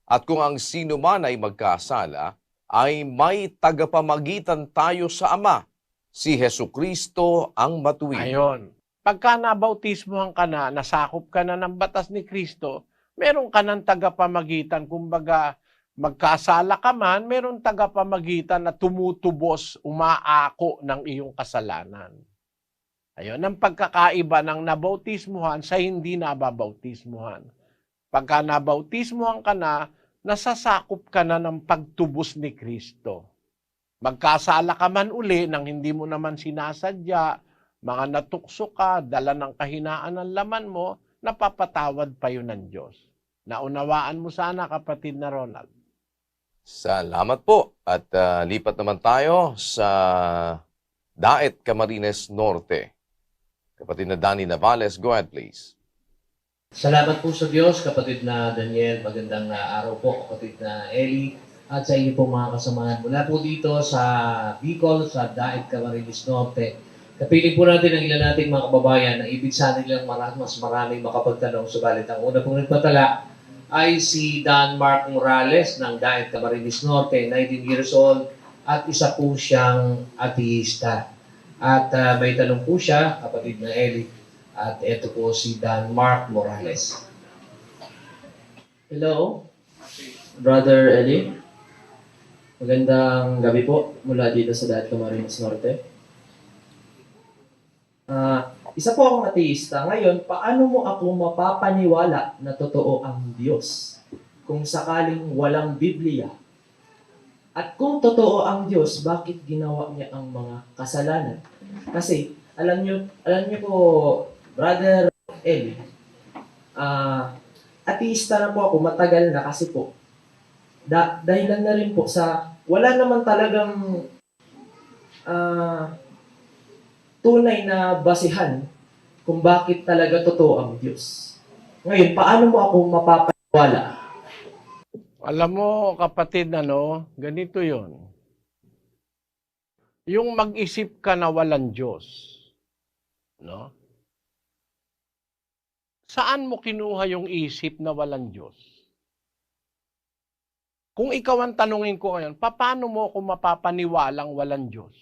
At kung ang sino man ay magkasala, ay may tagapamagitan tayo sa Ama, si Hesukristo ang matuwid. Ayon. Pagka nabautismohan ka na, nasakop ka na ng batas ni Kristo, meron ka ng tagapamagitan. Kumbaga, magkasala ka man, meron tagapamagitan na tumutubos, umaako ng iyong kasalanan. Ayun, ang pagkakaiba ng nabautismuhan sa hindi nababautismuhan. Pagka nabautismuhan ka na, nasasakop ka na ng pagtubos ni Kristo. Magkasala ka man uli nang hindi mo naman sinasadya, mga natukso ka, dala ng kahinaan ng laman mo, napapatawad pa yun ng Diyos. Naunawaan mo sana, kapatid na Ronald. Salamat po. At lipat naman tayo sa Daet, Camarines Norte. Kapatid na Danny Navales, go ahead please. Salamat po sa Diyos, kapatid na Daniel. Magandang araw po, kapatid na Eli. At sa inyo po mga kasamahan. Mula po dito sa Bicol, sa Daet, Camarines Norte. Kapiling po natin ang ilan nating mga kababayan na ibig sana nilang mas maraming makapagtanong. Subalit ang una pong nagpatala ay si Dan Mark Morales ng Daet, Camarines Norte, 19 years old, at isa po siyang ateista. At may tanong po siya, kapatid na Eli, at ito po si Dan Mark Morales. Hello, Brother Eli. Magandang gabi po mula dito sa Daet, Camarines Norte. Isa po akong ateista. Ngayon, paano mo ako mapapaniwala na totoo ang Diyos kung sakaling walang Biblia? At kung totoo ang Diyos, bakit ginawa niya ang mga kasalanan? Kasi, alam niyo po, Brother Eli, ateista na po ako, matagal na kasi po. Dahilan na rin po sa wala naman talagang tunay na basihan kung bakit talaga totoo ang Diyos. Ngayon, paano mo ako mapapaniwala? Alam mo, kapatid, ganito yon. Yung mag-isip ka na walang Diyos, no? Saan mo kinuha yung isip na walang Diyos? Kung ikaw ang tanungin ko ngayon, paano mo ako mapapaniwalang walang Diyos?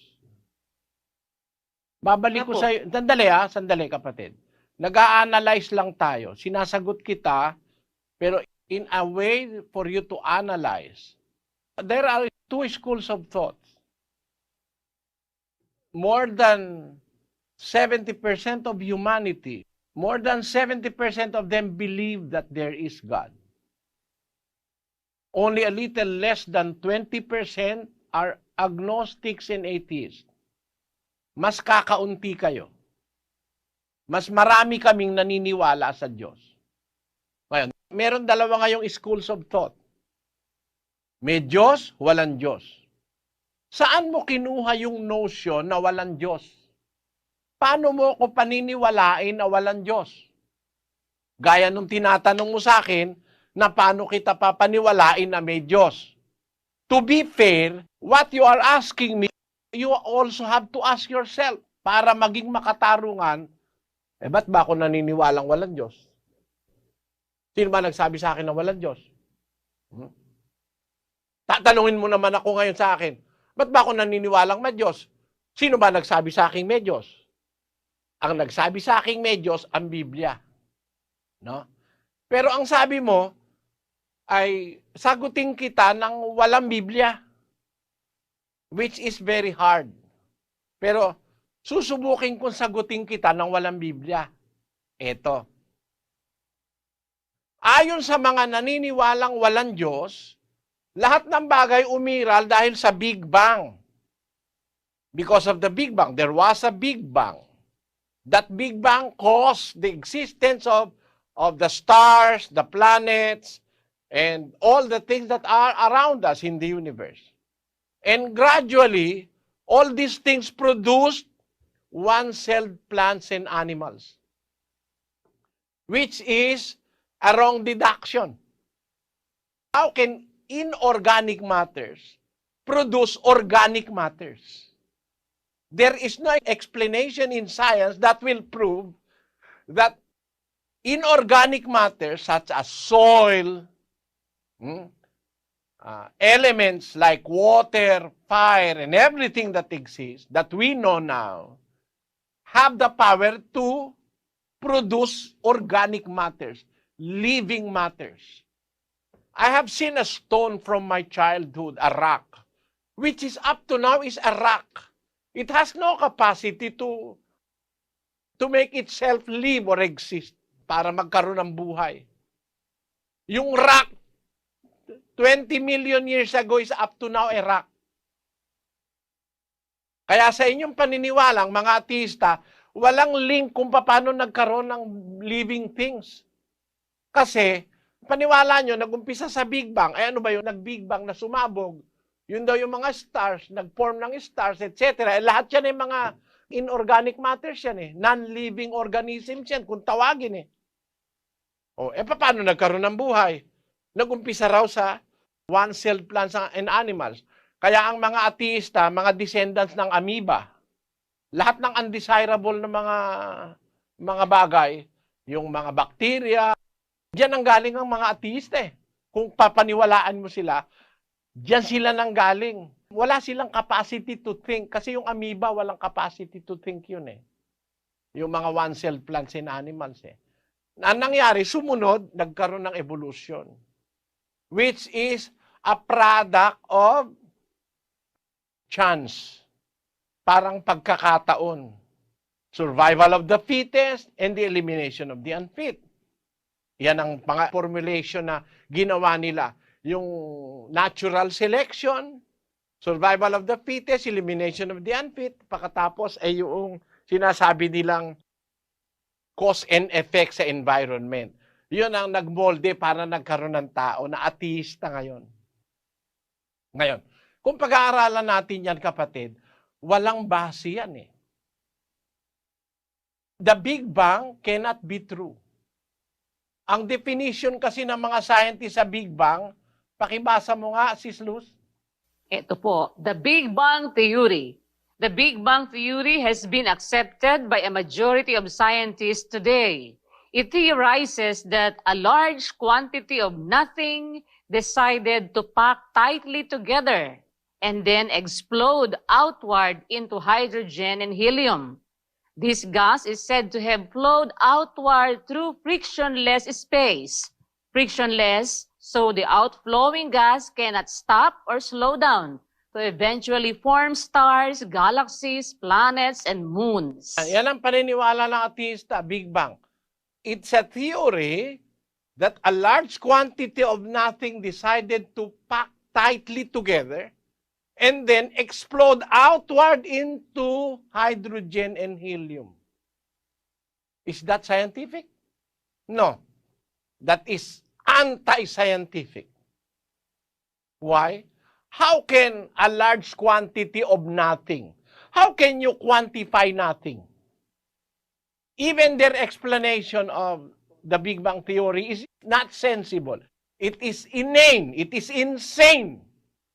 Babalik ko sa iyo. Sandali kapatid. Nag-a-analyze lang tayo. Sinasagot kita, pero in a way for you to analyze. There are two schools of thought. More than 70% of humanity, more than 70% of them believe that there is God. Only a little less than 20% are agnostics and atheists. Mas kakaunti kayo. Mas marami kaming naniniwala sa Diyos. Ngayon, meron dalawa ngayong schools of thought. May Diyos, walang Diyos. Saan mo kinuha yung notion na walang Diyos? Paano mo ko paniniwalain na walang Diyos? Gaya nung tinatanong mo sa akin, na paano kita papaniwalain na may Diyos? To be fair, what you are asking me, you also have to ask yourself para maging makatarungan, ba't ba ako naniniwalang walang Diyos? Sino ba nagsabi sa akin na walang Diyos? Tatanungin mo naman ako ngayon sa akin, ba't ba ako naniniwalang may Diyos? Sino ba nagsabi sa akin may Diyos? Ang nagsabi sa akin may Diyos, ang Biblia. No? Pero ang sabi mo, ay sagutin kita ng walang Biblia. Which is very hard. Pero susubukin kong sagutin kita ng walang Biblia. Eto. Ayon sa mga naniniwalang walang Diyos, lahat ng bagay umiral dahil sa Big Bang. Because of the Big Bang, there was a Big Bang. That Big Bang caused the existence of the stars, the planets, and all the things that are around us in the universe. And gradually, all these things produced one-celled plants and animals, which is a wrong deduction. How can inorganic matters produce organic matters? There is no explanation in science that will prove that inorganic matters such as soil, elements like water, fire, and everything that exists, that we know now, have the power to produce organic matters, living matters. I have seen a stone from my childhood, a rock, which is up to now is a rock. It has no capacity to make itself live or exist para magkaroon ng buhay. Yung rock, 20 million years ago is up to now a rock. Kaya sa inyong paniniwalang mga ateista, walang link kung paano nagkaroon ng living things. Kasi, paniwala nyo, nag-umpisa sa Big Bang. Ay ano ba yun? Nag-Big Bang na sumabog. Yun daw yung mga stars, nag-form ng stars, etc. Lahat yan ay mga inorganic matters yan eh. Non-living organisms yan, kung tawagin eh. Paano nagkaroon ng buhay? Nag-umpisa raw sa one-celled plants and animals. Kaya ang mga ateista, mga descendants ng amoeba, lahat ng undesirable na mga bagay, yung mga bacteria, diyan ang galing ang mga ateista eh. Kung papaniwalaan mo sila, diyan sila nang galing. Wala silang capacity to think kasi yung amoeba walang capacity to think yun eh. Yung mga one-celled plants and animals eh. Ang nangyari, sumunod, nagkaroon ng evolution, which is a product of chance. Parang pagkakataon. Survival of the fittest and the elimination of the unfit. Yan ang formulation na ginawa nila. Yung natural selection, survival of the fittest, elimination of the unfit, pagkatapos ay yung sinasabi nilang cause and effect sa environment. Yun ang nagmolde para nagkaroon ng tao na ateista ngayon. Ngayon, kung pag-aaralan natin yan, kapatid, walang base yan eh. The Big Bang cannot be true. Ang definition kasi ng mga scientists sa Big Bang, pakibasa mo nga, Sis Luz. Ito po, the Big Bang Theory. The Big Bang Theory has been accepted by a majority of scientists today. It theorizes that a large quantity of nothing decided to pack tightly together and then explode outward into hydrogen and helium. This gas is said to have flowed outward through frictionless space. Frictionless, so the outflowing gas cannot stop or slow down to eventually form stars, galaxies, planets, and moons. Yan ang paniniwala ng ateista, Big Bang. It's a theory that a large quantity of nothing decided to pack tightly together and then explode outward into hydrogen and helium. Is that scientific? No. That is anti-scientific. Why? How can a large quantity of nothing, how can you quantify nothing? Even their explanation of the Big Bang Theory is not sensible. It is inane. It is insane.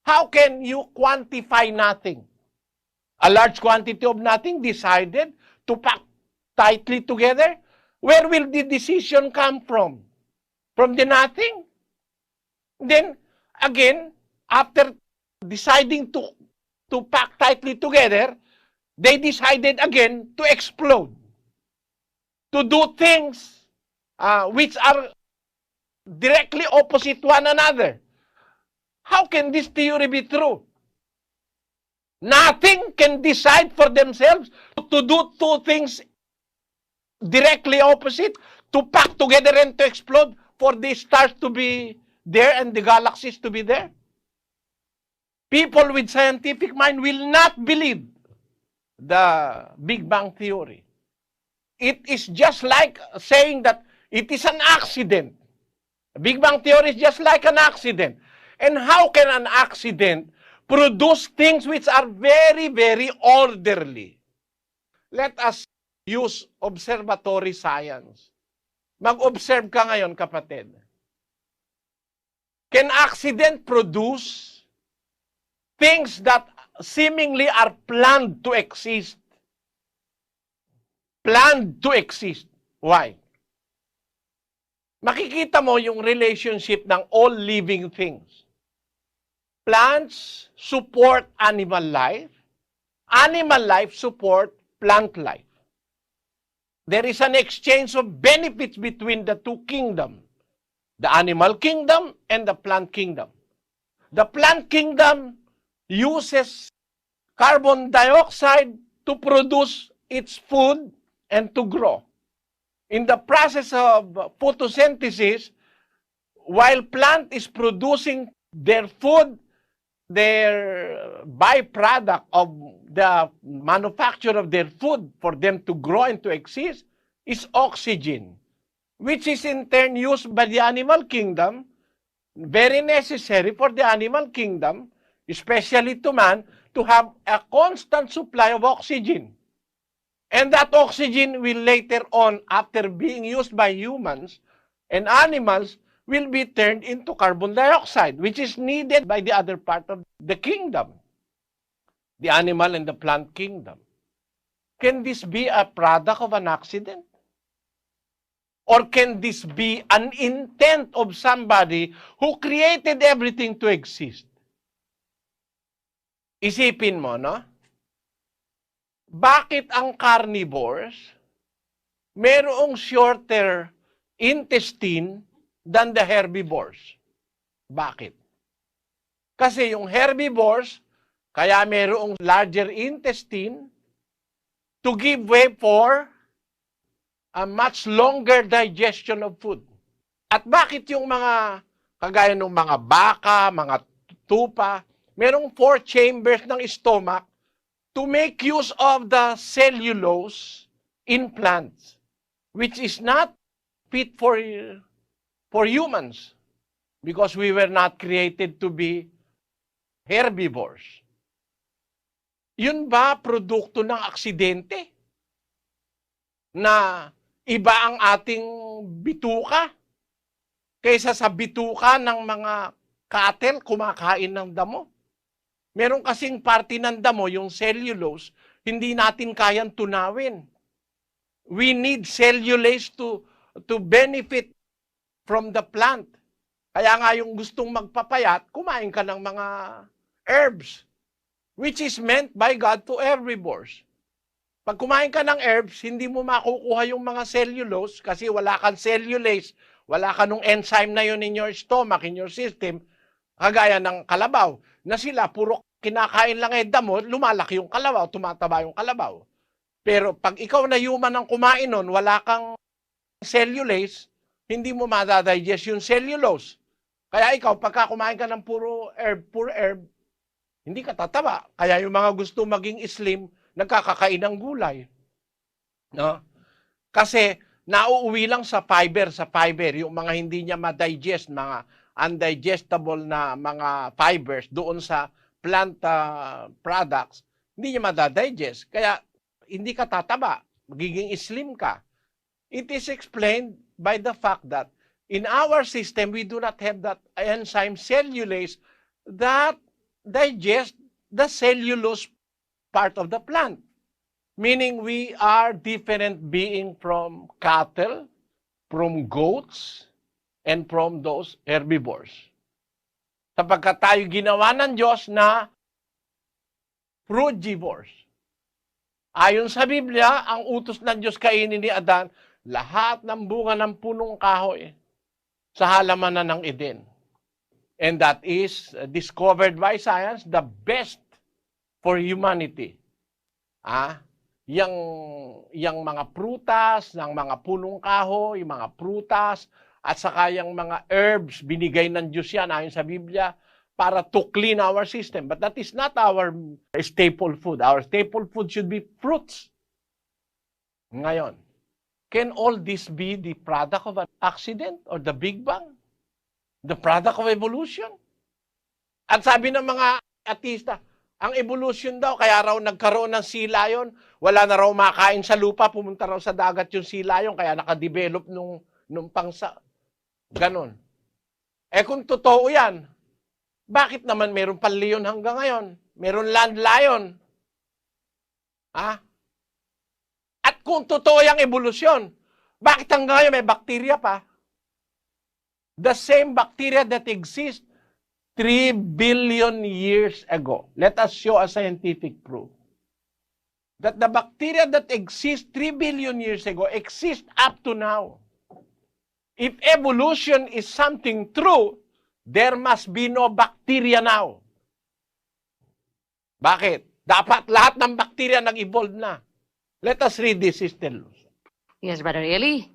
How can you quantify nothing? A large quantity of nothing decided to pack tightly together? Where will the decision come from? From the nothing? Then, again, after deciding to pack tightly together, they decided again to explode. To do things which are directly opposite one another. How can this theory be true? Nothing can decide for themselves to do two things directly opposite, to pack together and to explode, for the stars to be there and the galaxies to be there. People with scientific mind will not believe the Big Bang Theory. It is just like saying that it is an accident. Big Bang Theory is just like an accident. And how can an accident produce things which are very, very orderly? Let us use observatory science. Mag-observe ka ngayon, kapatid. Can accident produce things that seemingly are planned to exist? Planned to exist. Why? Makikita mo yung relationship ng all living things. Plants support animal life. Animal life support plant life. There is an exchange of benefits between the two kingdoms, the animal kingdom and the plant kingdom. The plant kingdom uses carbon dioxide to produce its food and to grow. In the process of photosynthesis, while plant is producing their food, their byproduct of the manufacture of their food for them to grow and to exist is oxygen, which is in turn used by the animal kingdom, very necessary for the animal kingdom, especially to man, to have a constant supply of oxygen. And that oxygen will later on, after being used by humans and animals, will be turned into carbon dioxide, which is needed by the other part of the kingdom, the animal and the plant kingdom. Can this be a product of an accident? Or can this be an intent of somebody who created everything to exist? Isipin mo, no? Bakit ang carnivores merong shorter intestine than the herbivores? Bakit? Kasi yung herbivores, kaya merong larger intestine to give way for a much longer digestion of food. At bakit yung mga, kagaya ng mga baka, mga tupa, merong 4 chambers ng stomach to make use of the cellulose in plants, which is not fit for for humans because we were not created to be herbivores. Yun ba produkto ng aksidente? Na iba ang ating bituka kaysa sa bituka ng mga cattle kumakain ng damo? Meron kasing parte ng damo, yung cellulose, hindi natin kayang tunawin. We need cellulase to benefit from the plant. Kaya nga yung gustong magpapayat, kumain ka ng mga herbs, which is meant by God to herbivores. Pag kumain ka ng herbs, hindi mo makukuha yung mga cellulose kasi wala kang cellulase, wala ka nung enzyme na yun in your stomach, in your system, kagaya ng kalabaw, na sila puro kinakain lang damo, lumalaki yung kalabaw, tumataba yung kalabaw. Pero pag ikaw na human ang kumain nun, wala kang cellulase, hindi mo madadigest yung cellulose. Kaya ikaw, pagka kumain ka ng puro herb, hindi ka tataba. Kaya yung mga gusto maging slim, nagkakakain ng gulay. No? Kasi nauuwi lang sa fiber, yung mga hindi niya ma-digest, mga undigestible na mga fibers doon sa plant products, hindi niya ma-digest. Kaya hindi ka tataba, magiging slim ka. It is explained by the fact that in our system, we do not have that enzyme cellulase that digest the cellulose part of the plant. Meaning we are different being from cattle, from goats, and from those herbivores. Sapagkat tayo ginawa ng Diyos na frugivores. Ayon sa Biblia, ang utos ng Diyos kainin ni Adan, lahat ng bunga ng punong kahoy sa halamanan ng Eden. And that is discovered by science, the best for humanity. Yang mga prutas, ng mga punong kahoy, mga prutas, at saka yung mga herbs, binigay ng Diyos yan ayon sa Biblia para to clean our system. But that is not our staple food. Our staple food should be fruits. Ngayon, can all this be the product of an accident or the Big Bang? The product of evolution? At sabi ng mga ateista, ang evolution daw, kaya raw nagkaroon ng sea lion, wala na raw makain sa lupa, pumunta raw sa dagat yung sea lion, kaya nakadevelop nung pangsa. Ganon. Kung totoo yan, bakit naman meron pang leon hanggang ngayon? Meron land lion. At kung totoo yung evolusyon, bakit hanggang ngayon may bakterya pa? The same bacteria that exists 3 billion years ago. Let us show a scientific proof that the bacteria that exists 3 billion years ago exist up to now. If evolution is something true, there must be no bacteria now. Bakit? Dapat lahat ng bacteria nag-evolve na. Let us read this, Sister Luz. Yes, Brother Eli.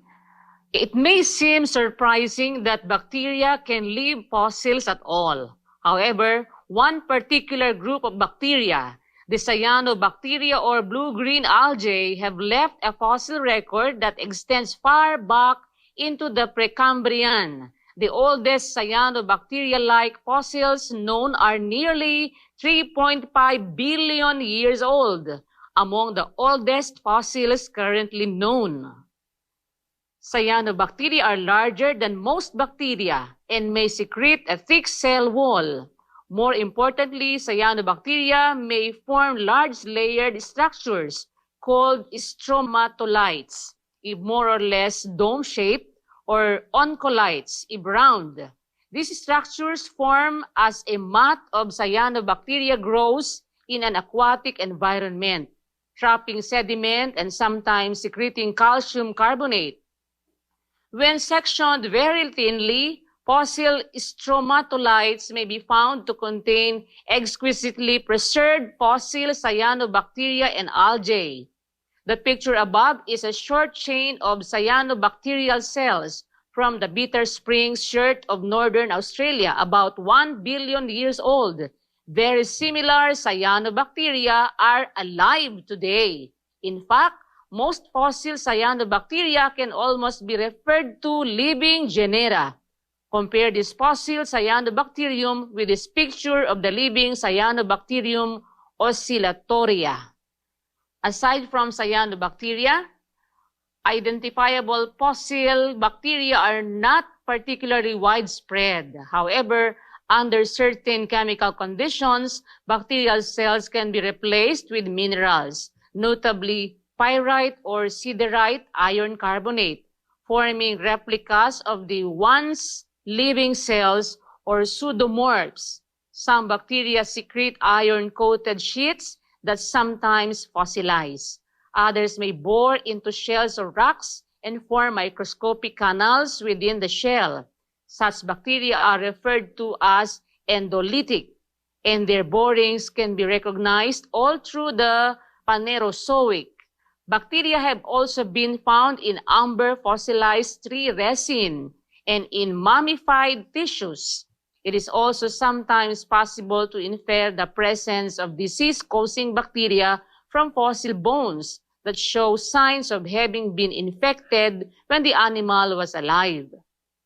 It may seem surprising that bacteria can leave fossils at all. However, one particular group of bacteria, the cyanobacteria or blue-green algae, have left a fossil record that extends far back into the Precambrian. The oldest cyanobacteria-like fossils known are nearly 3.5 billion years old, among the oldest fossils currently known. Cyanobacteria are larger than most bacteria and may secrete a thick cell wall. More importantly, cyanobacteria may form large layered structures called stromatolites, if more or less dome-shaped, or oncolites, if round. These structures form as a mat of cyanobacteria grows in an aquatic environment, trapping sediment and sometimes secreting calcium carbonate. When sectioned very thinly, fossil stromatolites may be found to contain exquisitely preserved fossil cyanobacteria and algae. The picture above is a short chain of cyanobacterial cells from the Bitter Springs Shirt of northern Australia, about 1 billion years old. Very similar cyanobacteria are alive today. In fact, most fossil cyanobacteria can almost be referred to living genera. Compare this fossil cyanobacterium with this picture of the living Cyanobacterium oscillatoria. Aside from cyanobacteria, identifiable fossil bacteria are not particularly widespread. However, under certain chemical conditions, bacterial cells can be replaced with minerals, notably pyrite or siderite iron carbonate, forming replicas of the once living cells or pseudomorphs. Some bacteria secrete iron-coated sheets that sometimes fossilize. Others may bore into shells or rocks and form microscopic canals within the shell. Such bacteria are referred to as endolytic, and their borings can be recognized all through the Phanerozoic. Bacteria have also been found in amber fossilized tree resin and in mummified tissues. It is also sometimes possible to infer the presence of disease-causing bacteria from fossil bones that show signs of having been infected when the animal was alive.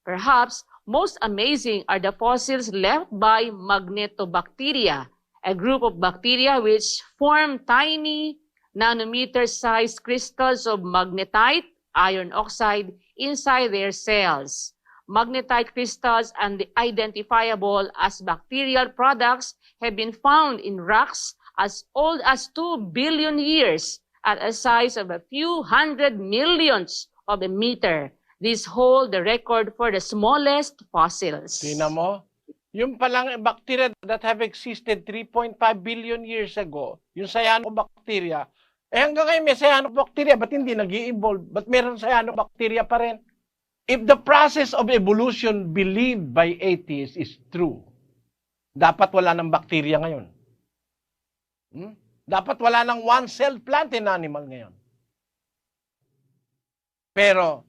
Perhaps most amazing are the fossils left by Magnetobacteria, a group of bacteria which form tiny nanometer-sized crystals of magnetite, iron oxide, inside their cells. Magnetite crystals and identifiable as bacterial products have been found in rocks as old as 2 billion years at a size of a few hundred millionths of a meter. These hold the record for the smallest fossils. Tingnan mo, yung palang bacteria that have existed 3.5 billion years ago, yung cyanobacteria, hanggang ngayon may cyanobacteria, ba't hindi nag-i-evolve? Ba't meron cyanobacteria pa rin? If the process of evolution believed by atheists is true, dapat wala ng bacteria ngayon. Dapat wala ng one-celled plant in animal ngayon. Pero,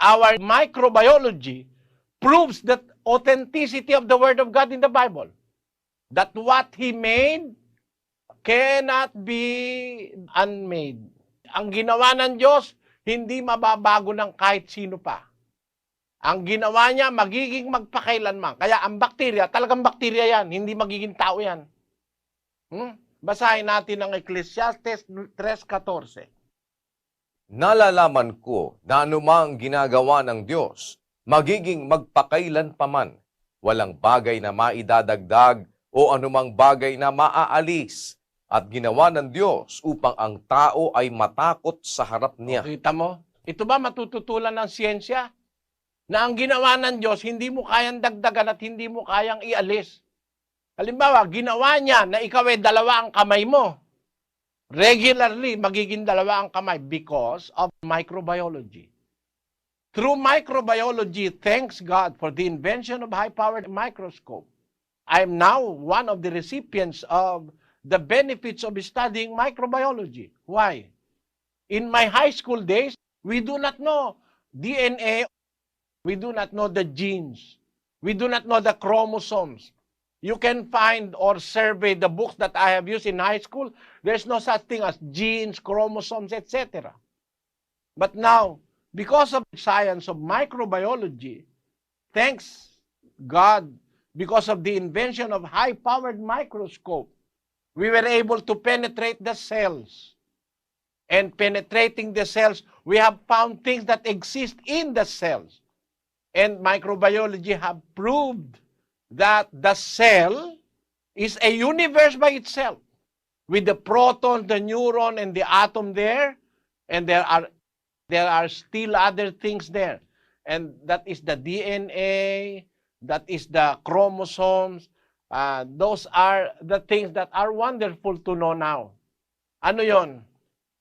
our microbiology proves that authenticity of the Word of God in the Bible. That what He made cannot be unmade. Ang ginawa ng Diyos, hindi mababago ng kahit sino pa. Ang ginawa niya, magiging magpakailanman. Kaya ang bakterya, talagang bakterya yan, hindi magiging tao yan. Basahin natin ang Ecclesiastes 3:14. Nalalaman ko na anumang ginagawa ng Diyos, magiging magpakailan paman, walang bagay na maidadagdag o anumang bagay na maaalis, at ginawa ng Diyos upang ang tao ay matakot sa harap niya. Kita mo? Ito ba matututulan ng siyensya? Na ang ginawa ng Diyos, hindi mo kayang dagdagan at hindi mo kayang ialis. Halimbawa, ginawa niya na ikaw ay dalawa ang kamay mo. Regularly, magiging dalawa ang kamay because of microbiology. Through microbiology, thanks God for the invention of high-powered microscope. I am now one of the recipients of the benefits of studying microbiology. Why? In my high school days, we do not know DNA. We do not know the genes. We do not know the chromosomes. You can find or survey the books that I have used in high school. There's no such thing as genes, chromosomes, etc. But now, because of the science of microbiology, thanks God, because of the invention of high-powered microscope, we were able to penetrate the cells. And penetrating the cells, we have found things that exist in the cells. And microbiology have proved that the cell is a universe by itself with the proton, the neuron, and the atom there. And there are still other things there. And that is the DNA, that is the chromosomes. Those are the things that are wonderful to know now. Ano yon?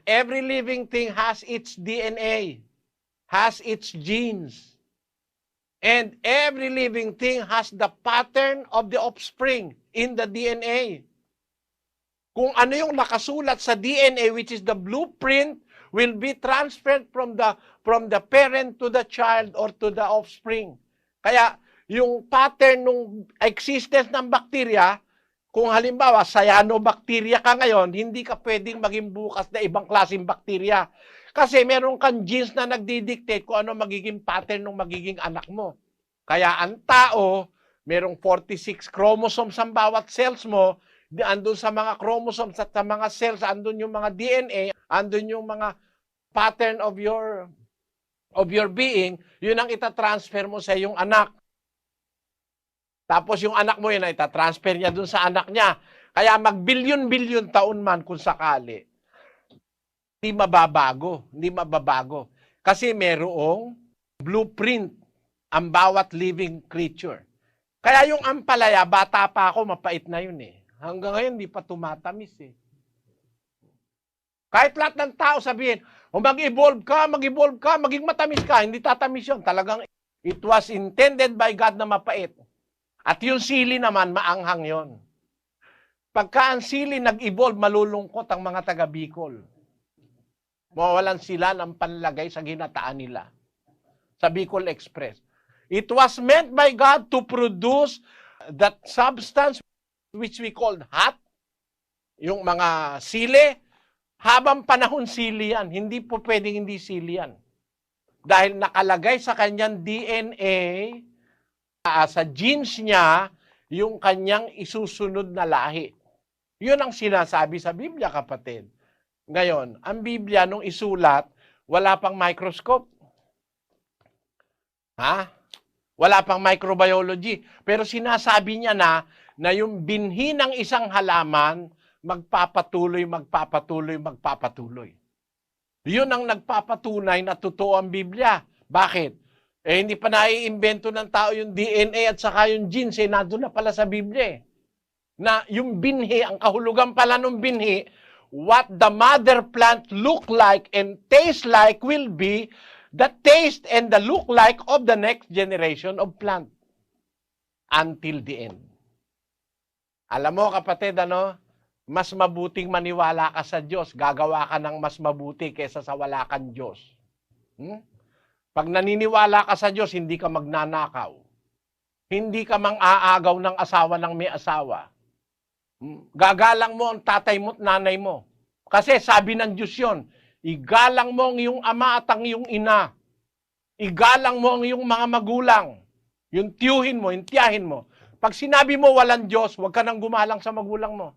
Every living thing has its DNA, has its genes. And every living thing has the pattern of the offspring in the DNA. Kung ano yung nakasulat sa DNA, which is the blueprint, will be transferred from the parent to the child or to the offspring. Kaya yung pattern ng existence ng bakterya, kung halimbawa cyanobacteria ka ngayon, hindi ka pwedeng maging bukas na ibang klaseng bakterya. Kasi meron kang genes na nagdidictate kung ano magiging pattern ng magiging anak mo. Kaya ang tao, merong 46 chromosomes ang bawat cells mo, andun sa mga chromosomes at sa mga cells, andun yung mga DNA, andun yung mga pattern of your being, yun ang itatransfer mo sa iyong anak. Tapos yung anak mo yun, itatransfer niya dun sa anak niya. Kaya mag-bilyon-bilyon taon man kung sakali, hindi mababago. Kasi merong blueprint ang bawat living creature. Kaya yung ampalaya, bata pa ako, mapait na yun eh. Hanggang ngayon, hindi pa tumatamis eh. Kahit lahat ng tao sabihin, mag-evolve ka, maging matamis ka, hindi tatamis yun. Talagang it was intended by God na mapait. At yung sili naman, maanghang yon. Pagka ang sili nag-evolve, malulungkot ang mga taga Bicol. Mawawalan sila ng panlagay sa ginataan nila. Sa Bicol Express. It was meant by God to produce that substance which we called hot, yung mga sili, habang panahon sili yan. Hindi po pwedeng hindi sili yan. Dahil nakalagay sa kanyang DNA, sa genes niya, yung kanyang isusunod na lahi. Yun ang sinasabi sa Biblia, kapatid. Ngayon, ang Biblia nung isulat, wala pang microscope. Wala pang microbiology. Pero sinasabi niya na yung binhi ng isang halaman, magpapatuloy. Yun ang nagpapatunay na totoo ang Biblia. Bakit? Hindi pa naiimbento ng tao yung DNA at saka yung genes, nandun na pala sa Biblia. Na yung binhi, ang kahulugan pala ng binhi, what the mother plant look like and taste like will be the taste and the look like of the next generation of plant until the end. Alam mo, kapatid, mas mabuting maniwala ka sa Diyos, gagawa ka ng mas mabuti kaysa sa wala kang Diyos. Pag naniniwala ka sa Diyos, hindi ka magnanakaw. Hindi ka mang-aagaw ng asawa ng may asawa. Gagalang mo ang tatay mo at nanay mo. Kasi sabi ng Diyos yun, igalang mo ang iyong ama at ang iyong ina. Igalang mo ang iyong mga magulang. Yung tiyuhin mo, yung tiyahin mo. Pag sinabi mo walang Diyos, huwag ka nang gumalang sa magulang mo.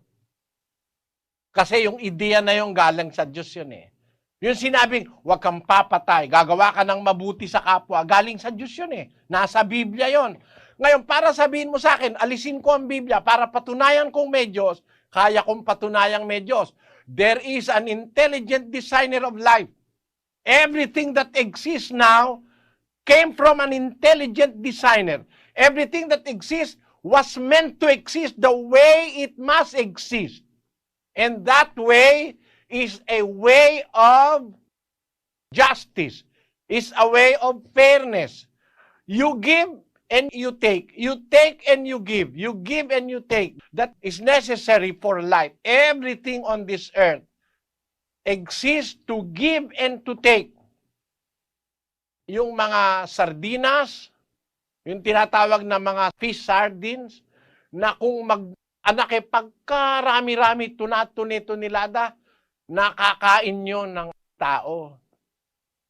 Kasi yung ideya na yung galang sa Diyos yun eh. Yung sinabing, huwag kang papatay, gagawa ka ng mabuti sa kapwa, galing sa Diyos yun eh. Nasa Biblia yun. Ngayon, para sabihin mo sa akin, alisin ko ang Biblia para patunayan kong may Diyos, kaya kong patunayang may Diyos. There is an intelligent designer of life. Everything that exists now came from an intelligent designer. Everything that exists was meant to exist the way it must exist. And that way is a way of justice. Is a way of fairness. You give and you take. You take and you give. You give and you take. That is necessary for life. Everything on this earth exists to give and to take. Yung mga sardinas, yung tinatawag na mga fish sardines, na kung mag-anak pagkarami-rami, tunat-tunilada, nakakain nyo ng tao.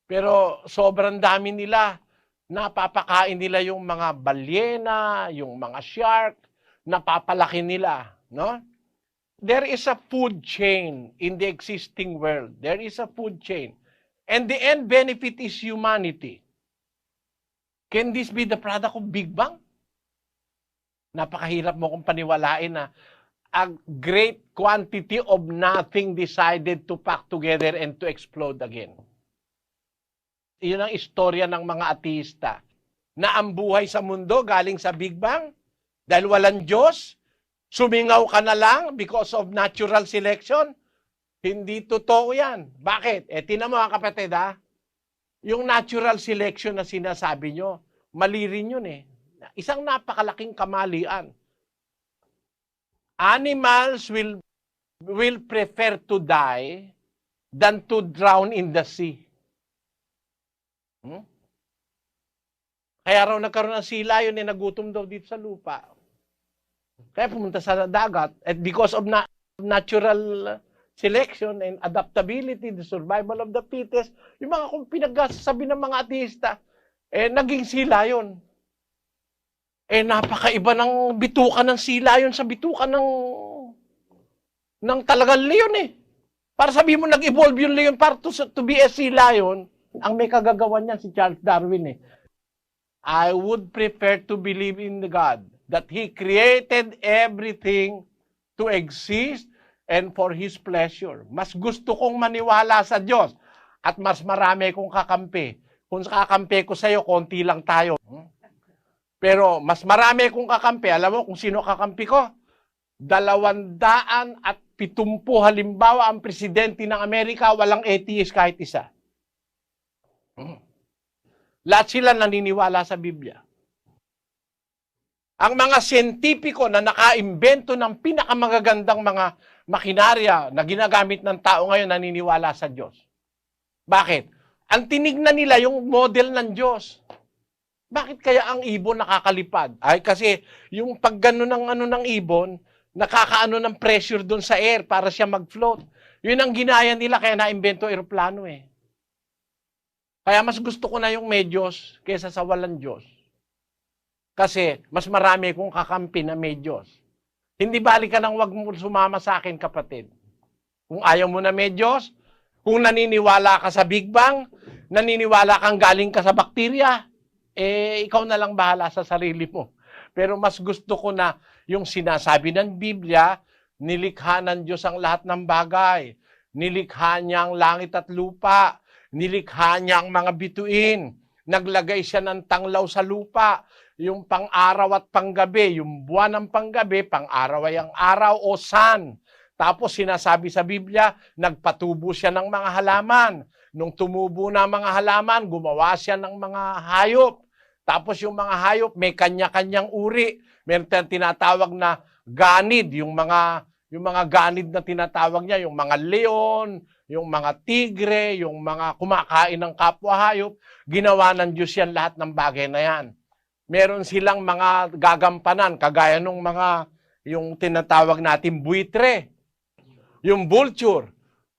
Pero sobrang dami nila, napapakain nila yung mga balyena, yung mga shark, napapalaki nila. No? There is a food chain in the existing world. There is a food chain. And the end benefit is humanity. Can this be the product of Big Bang? Napakahirap mo kung paniwalain na a great quantity of nothing decided to pack together and to explode again. Iyon ang istorya ng mga ateista. Na ang buhay sa mundo galing sa Big Bang, dahil walang Diyos, sumingaw ka na lang because of natural selection. Hindi totoo yan. Bakit? Tingnan mo kapatid yung natural selection na sinasabi nyo, mali rin yun eh. Isang napakalaking kamalian. Animals will prefer to die than to drown in the sea. Kaya raw nagkaroon ng sila yun nagutom daw dito sa lupa. Kaya pumunta sa dagat. At because of natural selection and adaptability, the survival of the fittest, yung mga kung pinagsasabi ng mga ateista, naging sila yun. napakaiba ng bituka ng sea lion sa bituka ng talagang leon eh. Para sabihin mo, nag-evolve yung leon para to be a sea lion, ang may kagagawan niyan si Charles Darwin eh. I would prefer to believe in the God that He created everything to exist and for His pleasure. Mas gusto kong maniwala sa Diyos at mas marami kong kakampi. Kung kakampi ko sa'yo, konti lang tayo. Pero mas marami kong kakampi. Alam mo kung sino kakampi ko? 270 halimbawa ang presidente ng Amerika, walang atheist kahit isa. Lahat sila naniniwala sa Biblia. Ang mga siyentipiko na nakaimbento ng pinakamagagandang mga makinarya na ginagamit ng tao ngayon naniniwala sa Diyos. Bakit? Ang tinignan nila yung model ng Diyos. Bakit kaya ang ibon nakakalipad? Ay kasi yung paggano ng ibon, nakakaano ng pressure doon sa air para siya mag-float. Yun ang ginaya nila kaya naimbento eroplano eh. Kaya mas gusto ko na yung may Diyos kaysa sa walang Diyos. Kasi mas marami kong kakampi na may Diyos. Hindi balik ka nang wag mo sumama sa akin, kapatid. Kung ayaw mo na may Diyos, kung naniniwala ka sa Big Bang, naniniwala kang galing ka sa bakterya, ikaw na lang bahala sa sarili mo. Pero mas gusto ko na yung sinasabi ng Biblia, nilikha ng Diyos ang lahat ng bagay. Nilikha niya ang langit at lupa. Nilikha niya ang mga bituin. Naglagay siya ng tanglaw sa lupa. Yung pang-araw at panggabi, yung buwan ng panggabi, pang-araw ay ang araw o sun. Tapos sinasabi sa Biblia, nagpatubo siya ng mga halaman. Nung tumubo na mga halaman, gumawa siya ng mga hayop. Tapos yung mga hayop, may kanya-kanyang uri. Meron tayong tinatawag na ganid, yung mga ganid na tinatawag niya, yung mga leon, yung mga tigre, yung mga kumakain ng kapwa hayop. Ginawa ng Diyos yan lahat ng bagay na yan. Meron silang mga gagampanan, kagaya nung yung tinatawag natin buitre, yung vulture.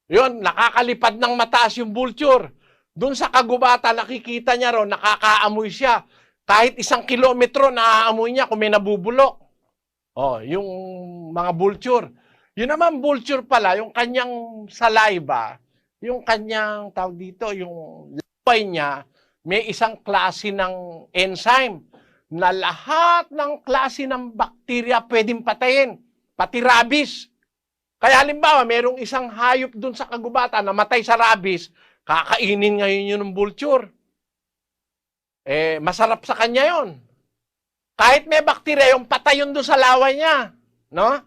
Yun, nakakalipad ng mataas yung vulture. Doon sa kagubatan, nakikita niya ron, nakakaamoy siya. Kahit 1 kilometro, naaamoy niya kung may nabubulok. Yung mga vulture. Yun naman vulture pala, yung kanyang saliva, yung kanyang, tawag dito, yung laway niya, may isang klase ng enzyme na lahat ng klase ng bakterya pwedeng patayin, pati rabies. Kaya halimbawa, merong isang hayop dun sa kagubatan na matay sa rabies, kakainin ngayon yun ng vulture. Masarap sa kanya yon. Kahit may bakterya, yung patay yun dun sa laway niya. No?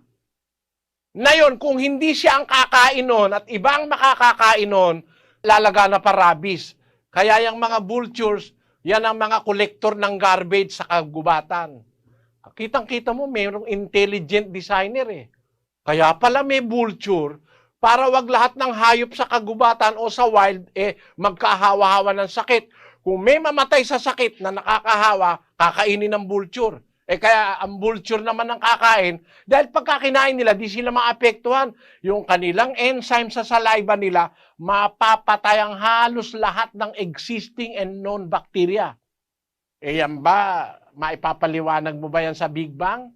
Na yun, kung hindi siya ang kakain nun at ibang makakakain nun, lalaga na pa rabies. Kaya yung mga vultures, yan ang mga kolektor ng garbage sa kagubatan. Kitang-kita mo, mayroong intelligent designer eh. Kaya pala may vulture, para wag lahat ng hayop sa kagubatan o sa wild, magkahawa-hawa ng sakit. Kung may mamatay sa sakit na nakakahawa, kakainin ng vulture. Kaya ang vulture naman ang kakain, dahil pagkakinain nila, di sila maapektuhan. Yung kanilang enzyme sa saliva nila, mapapatay ang halos lahat ng existing and known bacteria. Yan ba, maipapaliwanag mo ba yan sa Big Bang?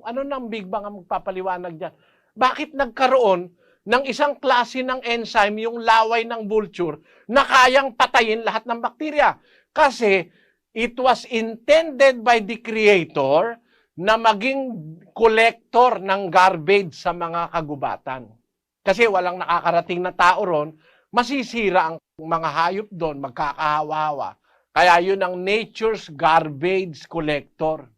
Ano nang Big Bang ang magpapaliwanag dyan? Bakit nagkaroon ng isang klase ng enzyme, yung laway ng vulture, na kayang patayin lahat ng bakterya? Kasi it was intended by the Creator na maging collector ng garbage sa mga kagubatan. Kasi walang nakakarating na tao ron, masisira ang mga hayop doon, magkakahawa-hawa. Kaya yun ang nature's garbage collector.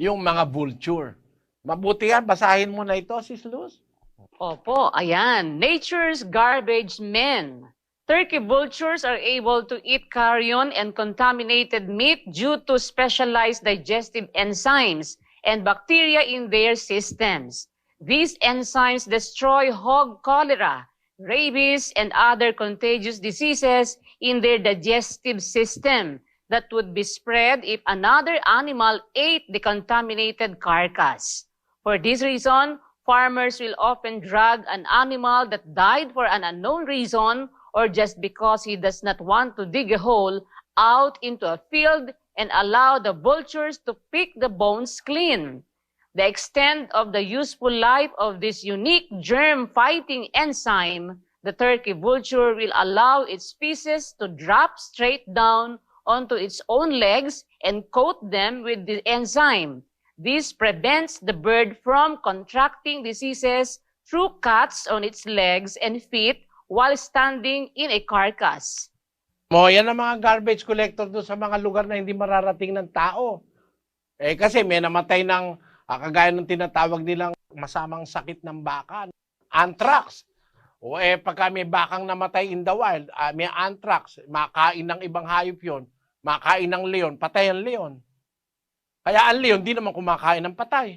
Yung mga vulture. Mabuti yan, basahin mo na ito, Sis Luz. Opo, ayan. Nature's garbage men. Turkey vultures are able to eat carrion and contaminated meat due to specialized digestive enzymes and bacteria in their systems. These enzymes destroy hog cholera, rabies, and other contagious diseases in their digestive system that would be spread if another animal ate the contaminated carcass. For this reason, farmers will often drag an animal that died for an unknown reason or just because he does not want to dig a hole out into a field and allow the vultures to pick the bones clean. The extent of the useful life of this unique germ-fighting enzyme, the turkey vulture will allow its pieces to drop straight down onto its own legs and coat them with the enzyme. This prevents the bird from contracting diseases through cuts on its legs and feet while standing in a carcass. Yan ang mga garbage collector doon sa mga lugar na hindi mararating ng tao. Kasi may namatay ng, kagaya ng tinatawag nilang masamang sakit ng baka, anthrax. Pagka may bakang namatay in the wild, may anthrax, makain ng ibang hayop yun, makain ng leon, patay ang leon. Kaya ang leon, di naman kumakain ng patay.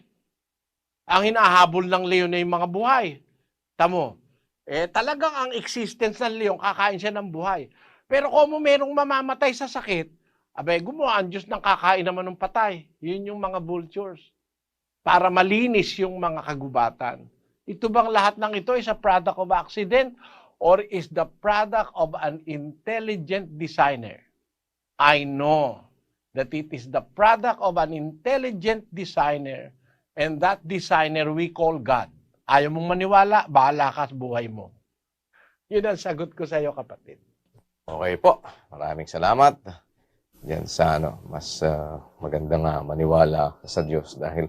Ang hinahabol ng leon ay yung mga buhay. Tamo, talagang ang existence ng leon, kakain siya ng buhay. Pero kung merong mamamatay sa sakit, gumawa ang Diyos ng kakain naman ng patay. Yun yung mga vultures. Para malinis yung mga kagubatan. Ito bang lahat ng ito is a product of accident or is the product of an intelligent designer? I know that it is the product of an intelligent designer, and that designer we call God. Ayaw mong maniwala, bahala ka sa buhay mo. Yun ang sagot ko sa iyo, kapatid. Okay po. Maraming salamat. Yan sa mas magandang maniwala sa Diyos dahil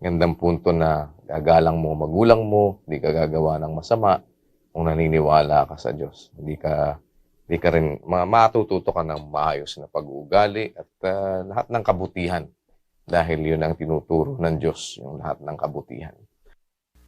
gandang punto na gagalang mo magulang mo, hindi ka gagawa ng masama kung naniniwala ka sa Diyos. Hindi ka rin matututo ka ng maayos na pag-uugali at lahat ng kabutihan dahil yun ang tinuturo ng Diyos, yung lahat ng kabutihan.